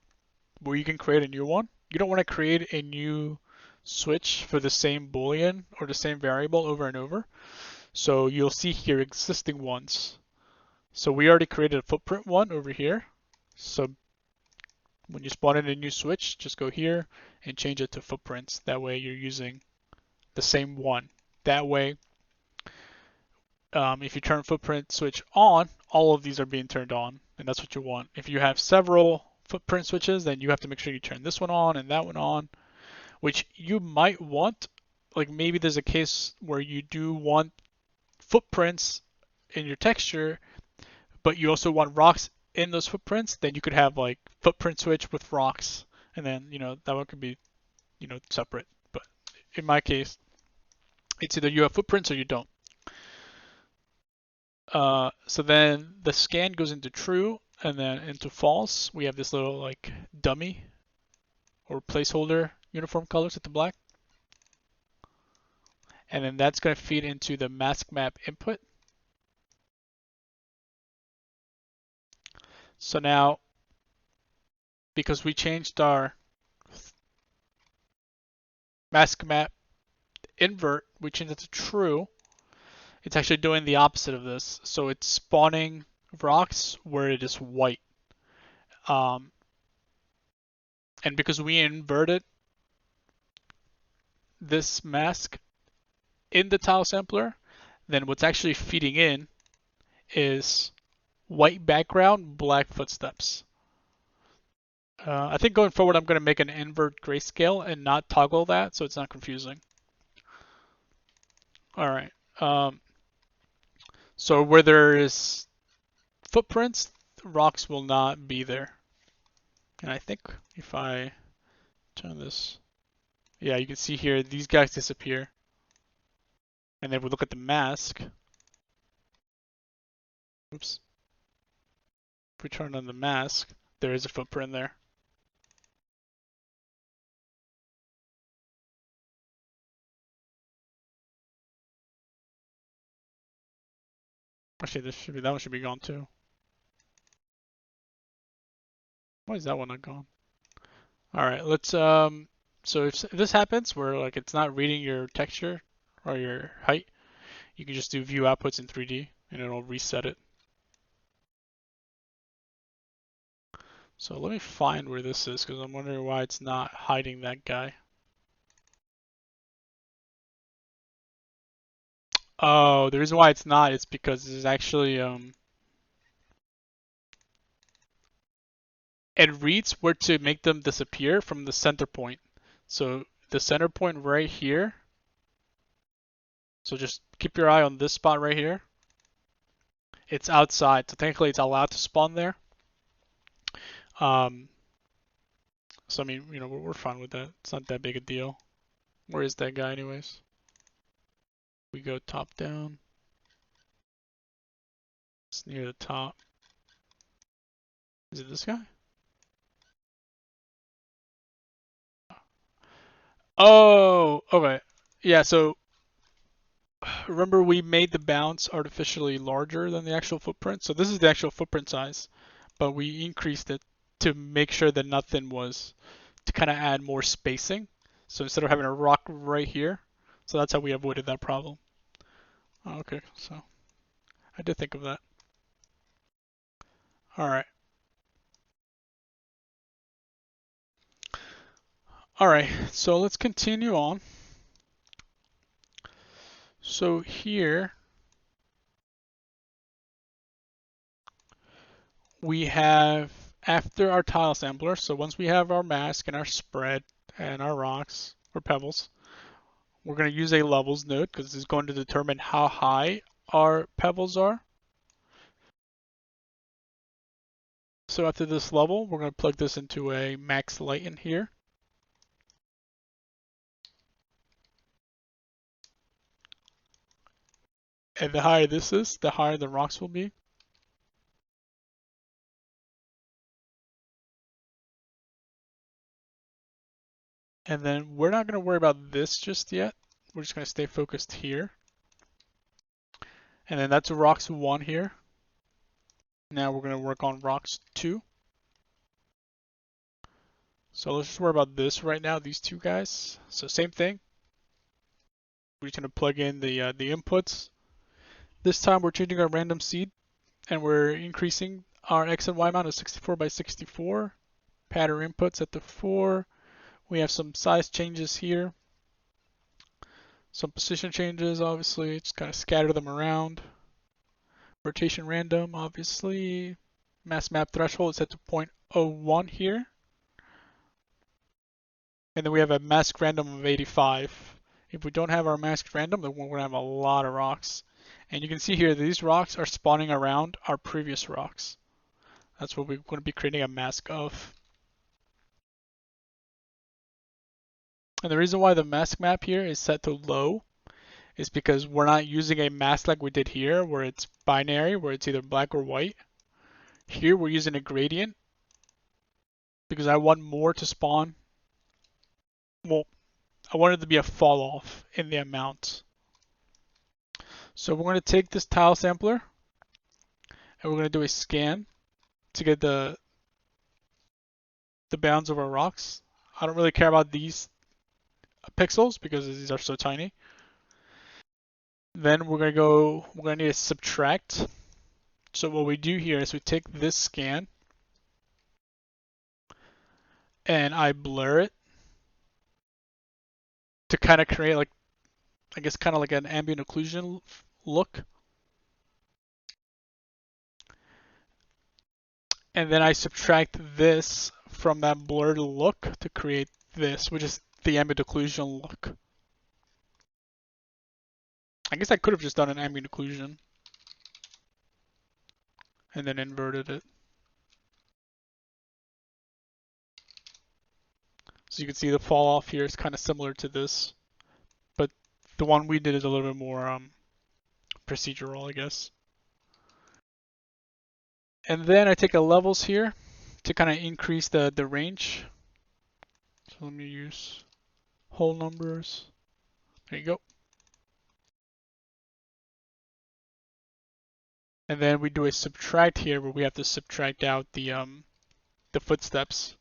where you can create a new one, you don't want to create a new switch for the same boolean or the same variable over and over. So you'll see here existing ones. So we already created a footprint one over here. So when you spawn in a new switch, just go here and change it to footprints. That way you're using the same one. That way, if you turn footprint switch on, all of these are being turned on, and that's what you want. If you have several footprint switches, then you have to make sure you turn this one on and that one on, which you might want. Like maybe there's a case where you do want footprints in your texture, but you also want rocks in those footprints, then you could have like footprint switch with rocks, and then that one could be separate. But in my case, it's either you have footprints or you don't. So then the scan goes into true, and then into false. We have this little like dummy or placeholder uniform color set to black. And then that's going to feed into the mask map input. So now, because we changed our mask map invert, we changed it to true. It's actually doing the opposite of this. So it's spawning rocks where it is white. And because we inverted this mask in the tile sampler, then what's actually feeding in is white background, black footsteps. I think going forward, I'm going to make an invert grayscale and not toggle that, so it's not confusing. All right. So where there is footprints, rocks will not be there. And I think if I turn this, yeah, you can see here, these guys disappear. And then we look at the mask. Oops. If we turn on the mask, there is a footprint there. Actually, that one should be gone too. Why is that one not gone? All right, let's so if this happens where like it's not reading your texture or your height, you can just do view outputs in 3D and it'll reset it. So let me find where this is because I'm wondering why it's not hiding that guy. Oh, the reason why it's not is because it's actually it reads where to make them disappear from the center point. So the center point right here. So just keep your eye on this spot right here. it's outside, so technically it's allowed to spawn there. Um, so I mean, we're fine with that. It's not that big a deal. Where is that guy anyways? We go top down. It's near the top. Is it this guy? Oh, okay. Yeah, so remember we made the bounce artificially larger than the actual footprint. So this is the actual footprint size, but we increased it to make sure that nothing was, to kind of add more spacing. So instead of having a rock right here, so that's how we avoided that problem. Oh, okay, so I did think of that. All right. All right, so let's continue on. So here we have, after our tile sampler, so once we have our mask and our spread and our rocks or pebbles, we're going to use a levels node because this is going to determine how high our pebbles are. So after this level, we're going to plug this into a max light in here. And the higher this is, the higher the rocks will be. And then we're not going to worry about this just yet. We're just going to stay focused here. And then that's rocks 1 here. Now we're going to work on rocks 2. So let's just worry about this right now, these two guys. So same thing. We're just going to plug in the inputs. This time we're changing our random seed and we're increasing our X and Y amount of 64 by 64. Pattern inputs at the 4. We have some size changes here. Some position changes, obviously, just kind of scatter them around. Rotation random, obviously. Mass map threshold is set to 0.01 here. And then we have a mask random of 85. If we don't have our masked random, then we're going to have a lot of rocks. And you can see here, these rocks are spawning around our previous rocks. That's what we're going to be creating a mask of. And the reason why the mask map here is set to low is because we're not using a mask like we did here, where it's binary, where it's either black or white. Here we're using a gradient because I want more to spawn. Well, I want it to be a fall off in the amount. So we're going to take this tile sampler and we're going to do a scan to get the bounds of our rocks. I don't really care about these pixels because these are so tiny. Then we're going to need to subtract. So what we do here is we take this scan and I blur it to kind of create, like, I guess kind of like an ambient occlusion look. And then I subtract this from that blurred look to create this, which is the ambient occlusion look. I guess I could have just done an ambient occlusion and then inverted it. So you can see the fall off here is kind of similar to this, but the one we did is a little bit more procedural, I guess. And then I take a levels here to kind of increase the range. So let me use whole numbers. There you go. And then we do a subtract here where we have to subtract out the footsteps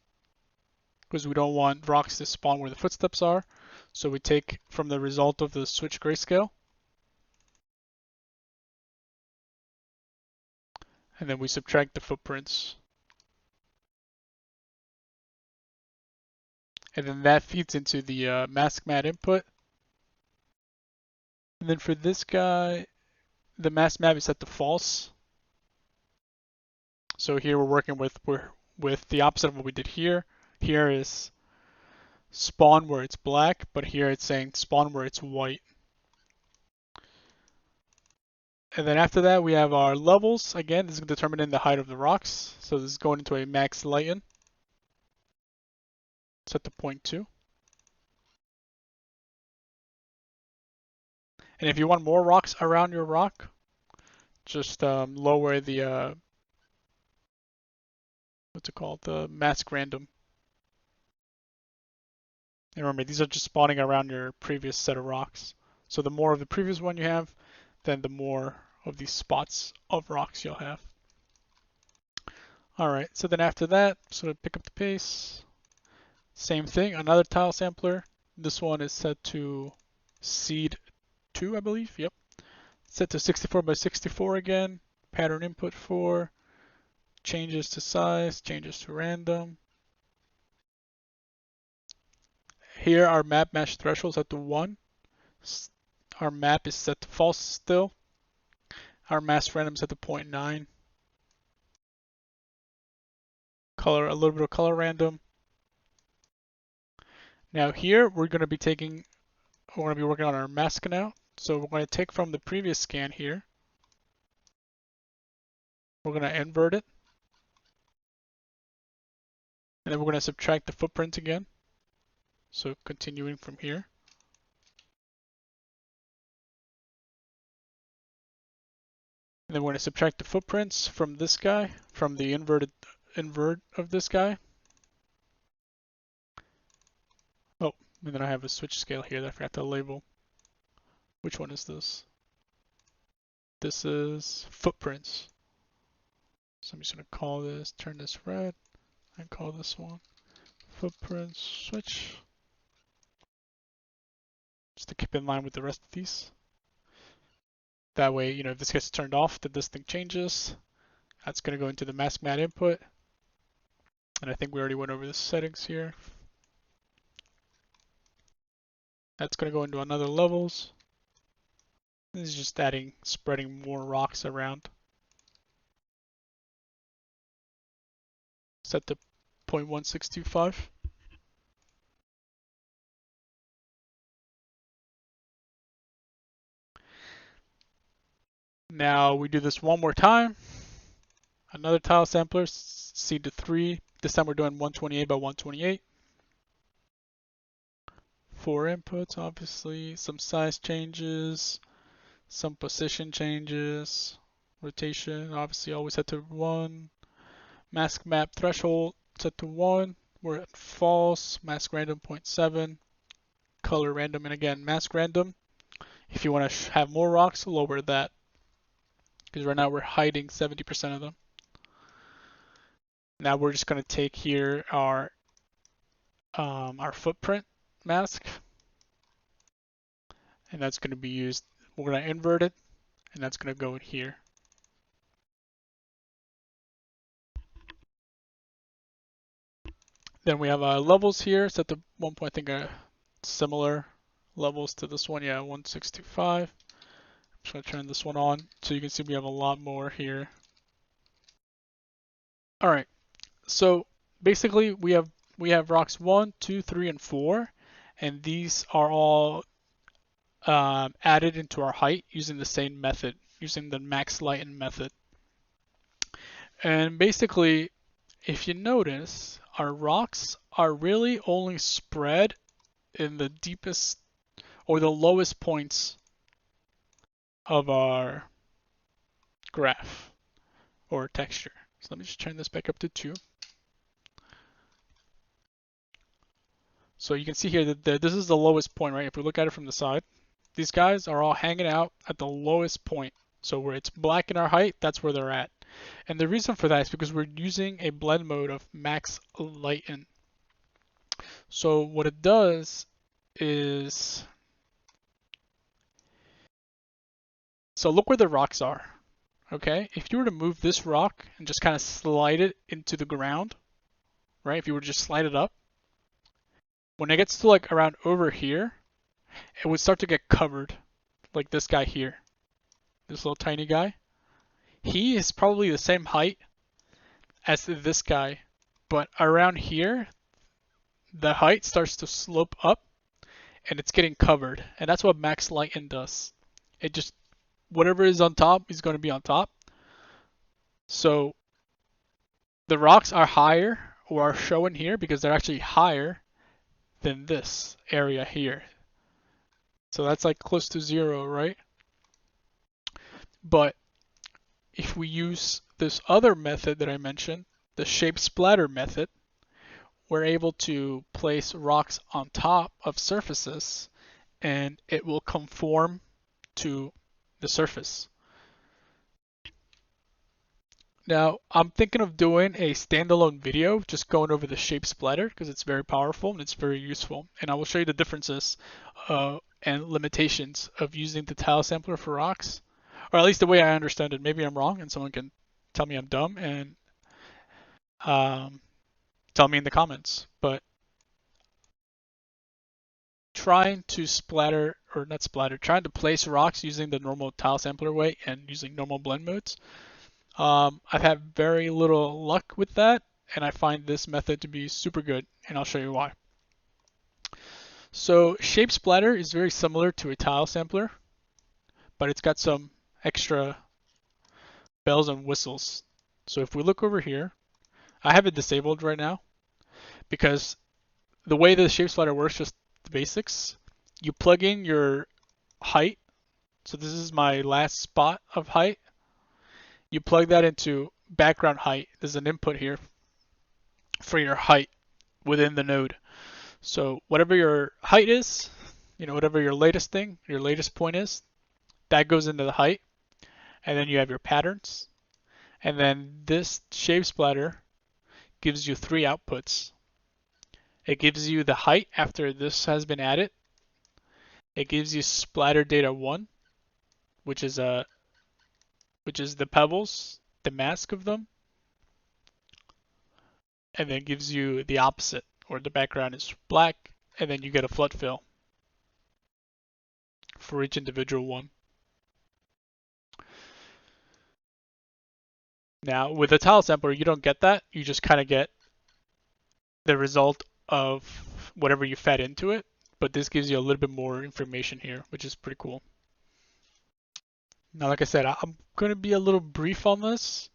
because we don't want rocks to spawn where the footsteps are. So we take from the result of the switch grayscale and then we subtract the footprints. And then that feeds into the mask mat input. And then for this guy, the mask map is set to false. So here we're working with the opposite of what we did here. Here is spawn where it's black, but here it's saying spawn where it's white. And then after that, we have our levels. Again, this is determining the height of the rocks. So this is going into a max lighten. Set to 0.2. And if you want more rocks around your rock, just lower the, what's it called? The mask random. And remember, these are just spawning around your previous set of rocks. So the more of the previous one you have, then the more of these spots of rocks you'll have. Alright, so then after that, sort of pick up the pace. Same thing, another tile sampler. This one is set to seed 2, I believe. Yep. Set to 64 by 64 again. Pattern input 4. Changes to size, changes to random. Here our map match threshold is set to 1. Our map is set to false still. Our mask random is set to 0.9. Color, a little bit of color random. Now here we're going to be working on our mask now. So we're going to take from the previous scan here. We're going to invert it. And then we're going to subtract the footprint again. So continuing from here. And then we're going to subtract the footprints from this guy, from the invert of this guy. Oh, and then I have a switch scale here that I forgot to label. Which one is this? This is footprints. So I'm just going to call this, turn this red, and call this one footprints switch. Just to keep in line with the rest of these. That way, if this gets turned off, then this thing changes. That's going to go into the mask mat input. And I think we already went over the settings here. That's going to go into another levels. This is just spreading more rocks around. Set to 0.1625. Now we do this one more time. Another tile sampler, seed to 3. This time we're doing 128 by 128. 4 inputs, obviously. Some size changes. Some position changes. Rotation, obviously always set to 1. Mask map threshold set to 1. We're at false. Mask random 0.7. Color random, and again, mask random. If you want to have more rocks, lower that. Because right now we're hiding 70% of them. Now we're just going to take here our footprint mask. And that's going to be used. We're going to invert it. And that's going to go in here. Then we have levels here set to 1 point, I think similar levels to this one. Yeah, 1625. I'm just going to turn this one on so you can see we have a lot more here. All right. So basically we have rocks 1, 2, 3, and 4, and these are all added into our height using the same method, using the max lighten method. And basically, if you notice, our rocks are really only spread in the deepest or the lowest points of our graph or texture. So let me just turn this back up to 2. So you can see here that this is the lowest point, right? If we look at it from the side, these guys are all hanging out at the lowest point. So where it's black in our height, that's where they're at. And the reason for that is because we're using a blend mode of max lighten. So what it does is, so look where the rocks are. Okay, if you were to move this rock and just kind of slide it into the ground, right? If you were to just slide it up, when it gets to like around over here, it would start to get covered, like this guy here, this little tiny guy. He is probably the same height as this guy, but around here, the height starts to slope up and it's getting covered. And that's what max lighten does. It just whatever is on top is going to be on top. So the rocks are higher or are shown here because they're actually higher than this area here. So that's like close to 0, right? But if we use this other method that I mentioned, the shape splatter method, we're able to place rocks on top of surfaces and it will conform to the surface. Now, I'm thinking of doing a standalone video just going over the shape splatter because it's very powerful and it's very useful. And I will show you the differences and limitations of using the tile sampler for rocks, or at least the way I understand it. Maybe I'm wrong and someone can tell me I'm dumb and tell me in the comments. But trying to splatter, or not splatter, trying to place rocks using the normal tile sampler way and using normal blend modes, I've had very little luck with that, and I find this method to be super good, and I'll show you why. So shape splatter is very similar to a tile sampler, but it's got some extra bells and whistles. So if we look over here, I have it disabled right now because the way the shape splatter works, just the basics, you plug in your height. So this is my last spot of height. You plug that into background height. There's an input here for your height within the node. So whatever your height is, whatever your latest thing, your latest point is, that goes into the height. And then you have your patterns. And then this shape splatter gives you 3 outputs. It gives you the height after this has been added. It gives you splatter data 1, which is the pebbles, the mask of them. And then gives you the opposite, or the background is black, and then you get a flood fill for each individual one. Now, with a tile sampler, you don't get that. You just kind of get the result of whatever you fed into it, but this gives you a little bit more information here, which is pretty cool. Now, like I said, I'm going to be a little brief on this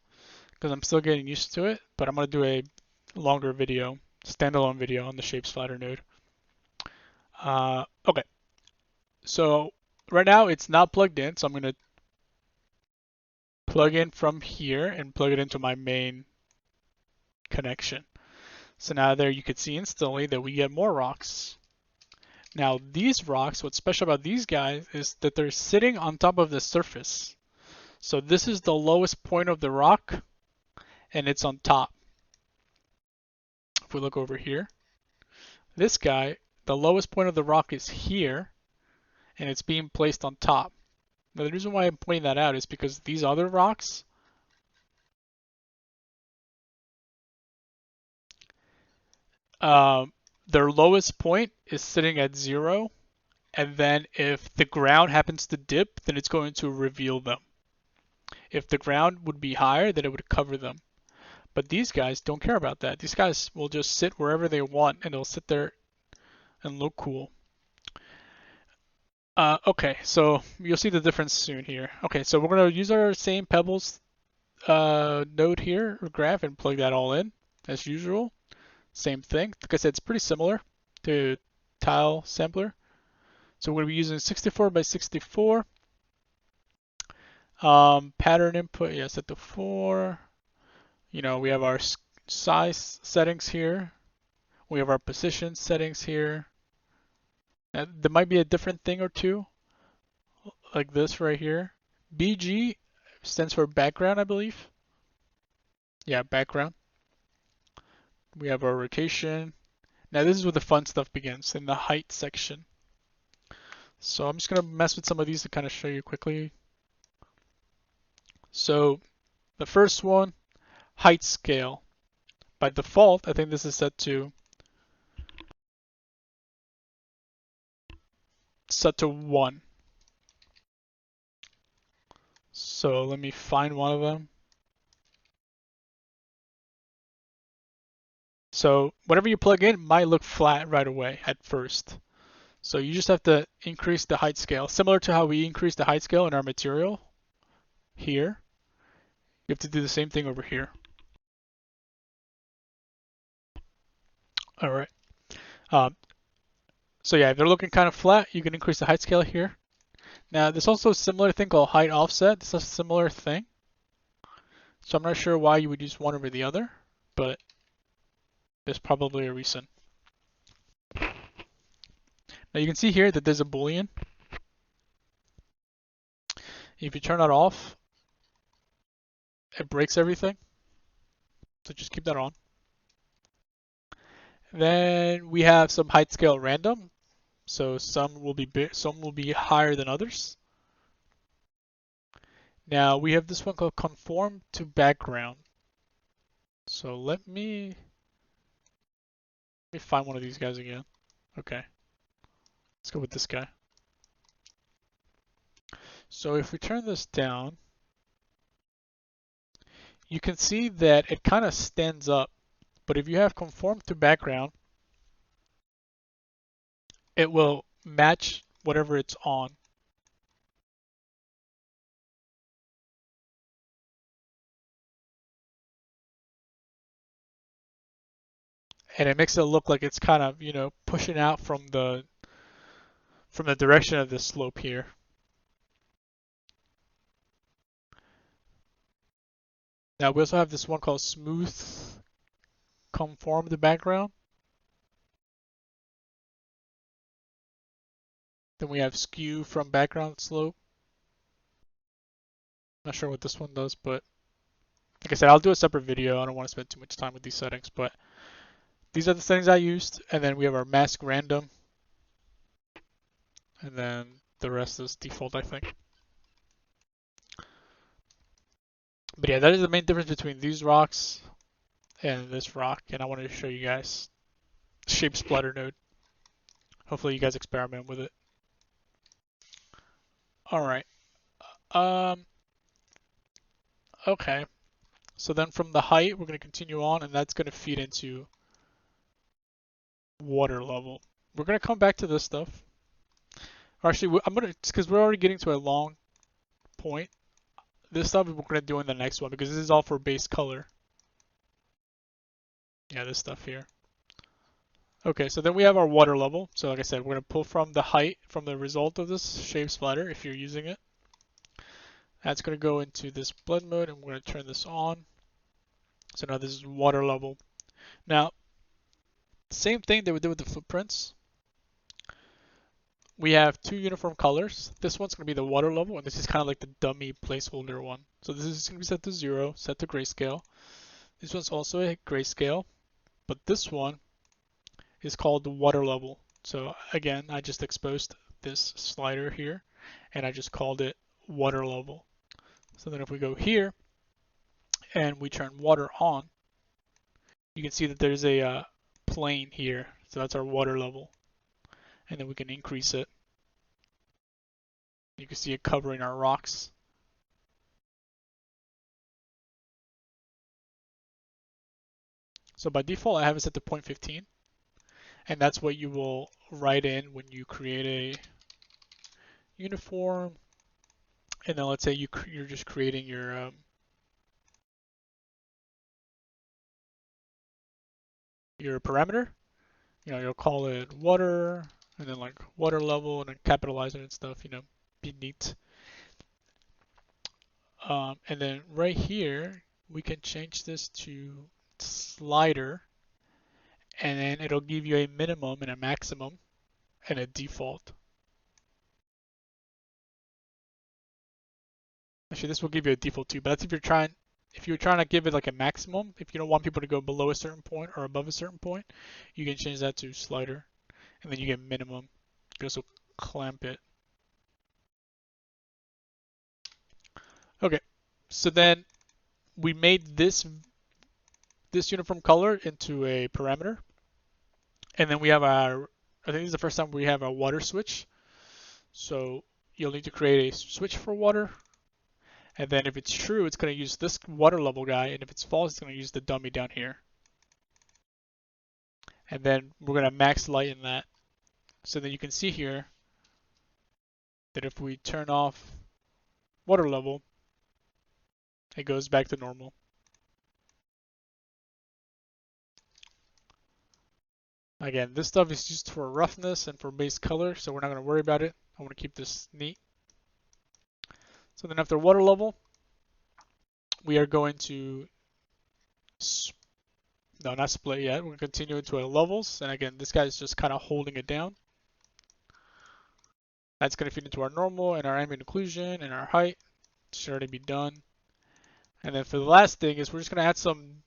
because I'm still getting used to it, but I'm going to do a longer video, standalone video on the shape splatter node. Okay, so right now it's not plugged in, so I'm going to plug in from here and plug it into my main connection. So now there you can see instantly that we get more rocks. Now these rocks, what's special about these guys is that they're sitting on top of the surface. So this is the lowest point of the rock and it's on top. If we look over here, this guy, the lowest point of the rock is here and it's being placed on top. Now the reason why I'm pointing that out is because these other rocks, their lowest point is sitting at 0, and then if the ground happens to dip, then it's going to reveal them. If the ground would be higher, then it would cover them. But these guys don't care about that. These guys will just sit wherever they want, and they'll sit there and look cool. Okay, so you'll see the difference soon here. Okay, so we're going to use our same pebbles node here, or graph, and plug that all in as usual. Same thing. Like I said, it's pretty similar to tile sampler. So we're going to be using 64 by 64. Pattern input, yeah, set to 4. We have our size settings here. We have our position settings here. Now, there might be a different thing or two, like this right here. BG stands for background, I believe. Yeah, background. We have our rotation. Now this is where the fun stuff begins, in the height section. So I'm just going to mess with some of these to kind of show you quickly. So the first one, height scale. By default, I think this is set to 1. So let me find one of them. So whatever you plug in might look flat right away at first. So you just have to increase the height scale, similar to how we increase the height scale in our material here. You have to do the same thing over here. All right. Um, so yeah, if they're looking kind of flat, you can increase the height scale here. Now, there's also a similar thing called height offset. This is a similar thing. So I'm not sure why you would use one over the other, but there's probably a reason. Now you can see here that there's a boolean. If you turn that off, it breaks everything. So just keep that on. Then we have some height scale random. So some will be higher than others. Now we have this one called conform to background. So let me find one of these guys again. Okay. Let's go with this guy. So if we turn this down, you can see that it kind of stands up. But if you have conform to background, it will match whatever it's on. And it makes it look like it's kind of, pushing out from the direction of the slope here. Now we also have this one called smooth conform to background. Then we have skew from background slope. Not sure what this one does, but like I said, I'll do a separate video. I don't want to spend too much time with these settings, but these are the settings I used. And then we have our mask random. And then the rest is default, I think. But yeah, that is the main difference between these rocks and this rock. And I wanted to show you guys shape splatter node. Hopefully you guys experiment with it. All right. Okay. So then from the height, we're going to continue on, and that's going to feed into water level. We're going to come back to this stuff. Or actually, I'm going to, because we're already getting to a long point. This stuff we're going to do in the next one, because this is all for base color. Yeah, this stuff here. Okay, so then we have our water level. So like I said, we're going to pull from the height, from the result of this shape splatter, if you're using it. That's going to go into this blend mode, and we're going to turn this on. So now this is water level. Now, same thing that we did with the footprints. We have two uniform colors. This one's going to be the water level, and this is kind of like the dummy placeholder one. So this is going to be set to 0, set to grayscale. This one's also a grayscale, but this one is called the water level. So again, I just exposed this slider here, and I just called it water level. So then if we go here, and we turn water on, you can see that there's a plane here. So that's our water level. And then we can increase it. You can see it covering our rocks. So by default, I have it set to 0.15. And that's what you will write in when you create a uniform. And then let's say you're just creating your parameter. You'll call it water, and then like water level, and then capitalize it and stuff. Be neat. And then right here, we can change this to slider, and then it'll give you a minimum and a maximum and a default. Actually, this will give you a default too, but that's if you're trying to give it like a maximum, if you don't want people to go below a certain point or above a certain point, you can change that to slider, and then you get minimum. You can also clamp it. Okay, so then we made this uniform color into a parameter, and then we have I think this is the first time we have a water switch. So you'll need to create a switch for water, and then if it's true, it's going to use this water level guy, and if it's false, it's going to use the dummy down here. And then we're going to max lighten that. So then you can see here that if we turn off water level, it goes back to normal. Again, this stuff is just for roughness and for base color, so we're not going to worry about it. I want to keep this neat. So then after water level, we are going to, no, not split yet. We're going to continue into our levels. And again, this guy is just kind of holding it down. That's going to feed into our normal and our ambient occlusion and our height. Should already be done. And then for the last thing is we're just going to add some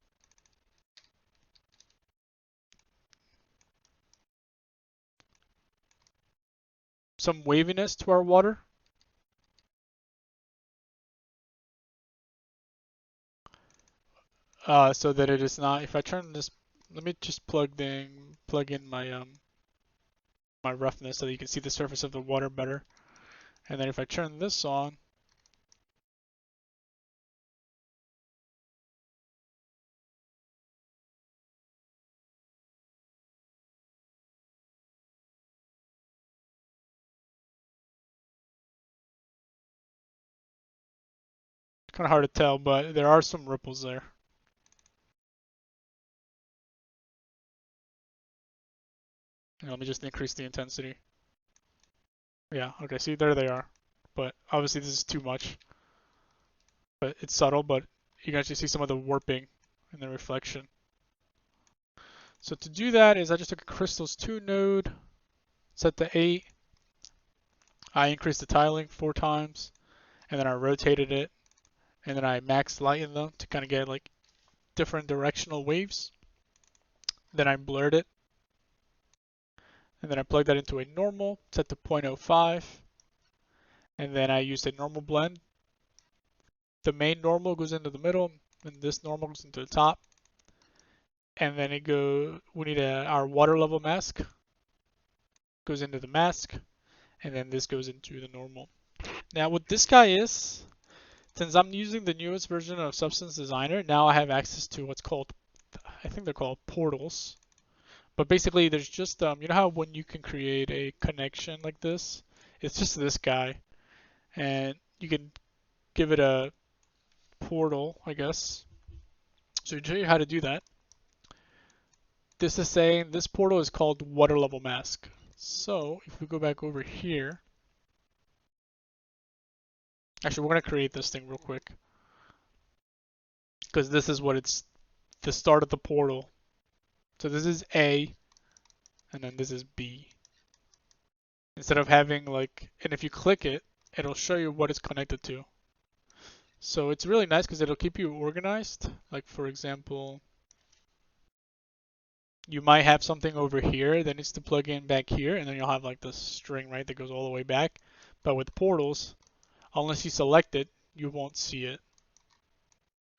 waviness to our water. So that it is not, if I turn this, let me just plug in my my roughness so that you can see the surface of the water better. And then if I turn this on, kind of hard to tell, but there are some ripples there. And let me just increase the intensity. Yeah, okay, see, there they are. But obviously this is too much. But it's subtle, but you can actually see some of the warping in the reflection. So to do that is I just took a crystals 2 node, set to 8. I increased the tiling 4 times, and then I rotated it, and then I max lightened them to kind of get like different directional waves. Then I blurred it, and then I plugged that into a normal, set to 0.05, and then I used a normal blend. The main normal goes into the middle, and this normal goes into the top. And then we need our water level mask, goes into the mask, and then this goes into the normal. Now what this guy is, since I'm using the newest version of Substance Designer, now I have access to what's called, I think they're called portals. But basically there's just, you know how when you can create a connection like this, it's just this guy. And you can give it a portal, I guess. So to show you how to do that, this is saying this portal is called water level mask. So if we go back over here, actually we're going to create this thing real quick, because this is what it's the start of the portal. So this is A, and then this is B. Instead of having like, and if you click it, it'll show you what it's connected to. So it's really nice because it'll keep you organized. Like for example, you might have something over here that needs to plug in back here, and then you'll have like this string, right, that goes all the way back. But with portals, unless you select it, you won't see it.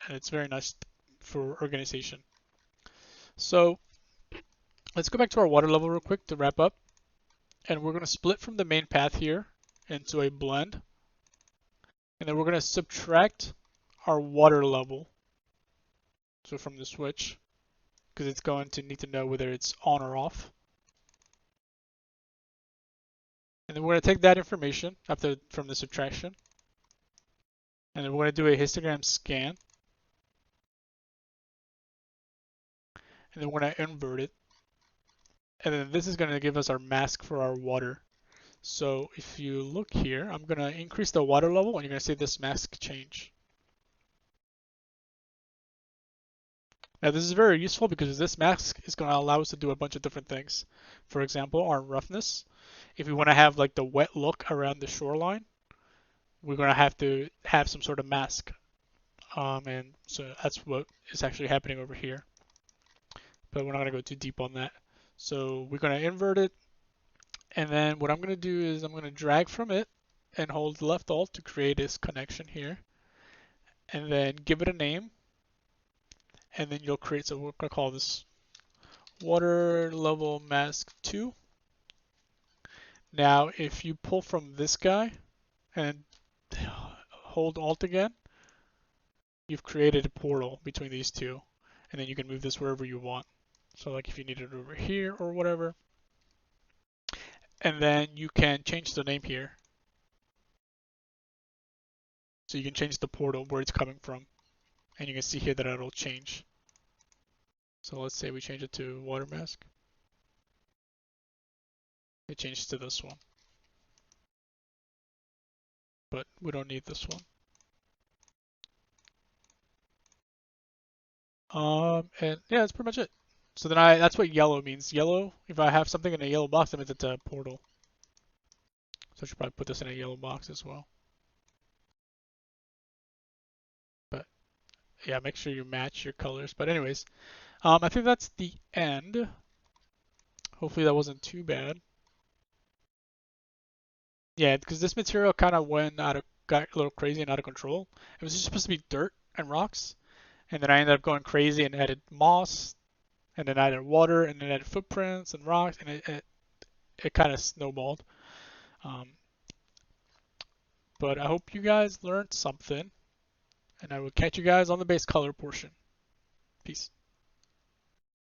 And it's very nice for organization. So let's go back to our water level real quick to wrap up. And we're going to split from the main path here into a blend. And then we're going to subtract our water level. So from the switch, because it's going to need to know whether it's on or off. And then we're going to take that information from the subtraction. And then we're going to do a histogram scan. And then we're going to invert it. And then this is going to give us our mask for our water. So if you look here, I'm going to increase the water level, and you're going to see this mask change. Now this is very useful because this mask is going to allow us to do a bunch of different things. For example, our roughness. If we want to have like the wet look around the shoreline, we're going to have some sort of mask. And so that's what is actually happening over here. But we're not going to go too deep on that. So we're going to invert it. And then what I'm going to do is I'm going to drag from it and hold left alt to create this connection here. And then give it a name. And then you'll create, so we're going to call this water level mask 2. Now if you pull from this guy and hold alt again, you've created a portal between these two. And then you can move this wherever you want. So like if you need it over here or whatever. and then you can change the name here. So you can change the portal where it's coming from, and you can see here that it'll change. So let's say we change it to water mask. It changes to this one, but we don't need this one. And yeah, that's pretty much it. So then that's what yellow means. Yellow, if I have something in a yellow box, that means it's a portal. So I should probably put this in a yellow box as well. But yeah, make sure you match your colors. But anyways, I think that's the end. Hopefully that wasn't too bad. Yeah, because this material kind of got a little crazy and out of control. It was just supposed to be dirt and rocks, and then I ended up going crazy and added moss, and then added water, and then added footprints and rocks, and it kind of snowballed. Um, but I hope you guys learned something, and I will catch you guys on the base color portion. Peace.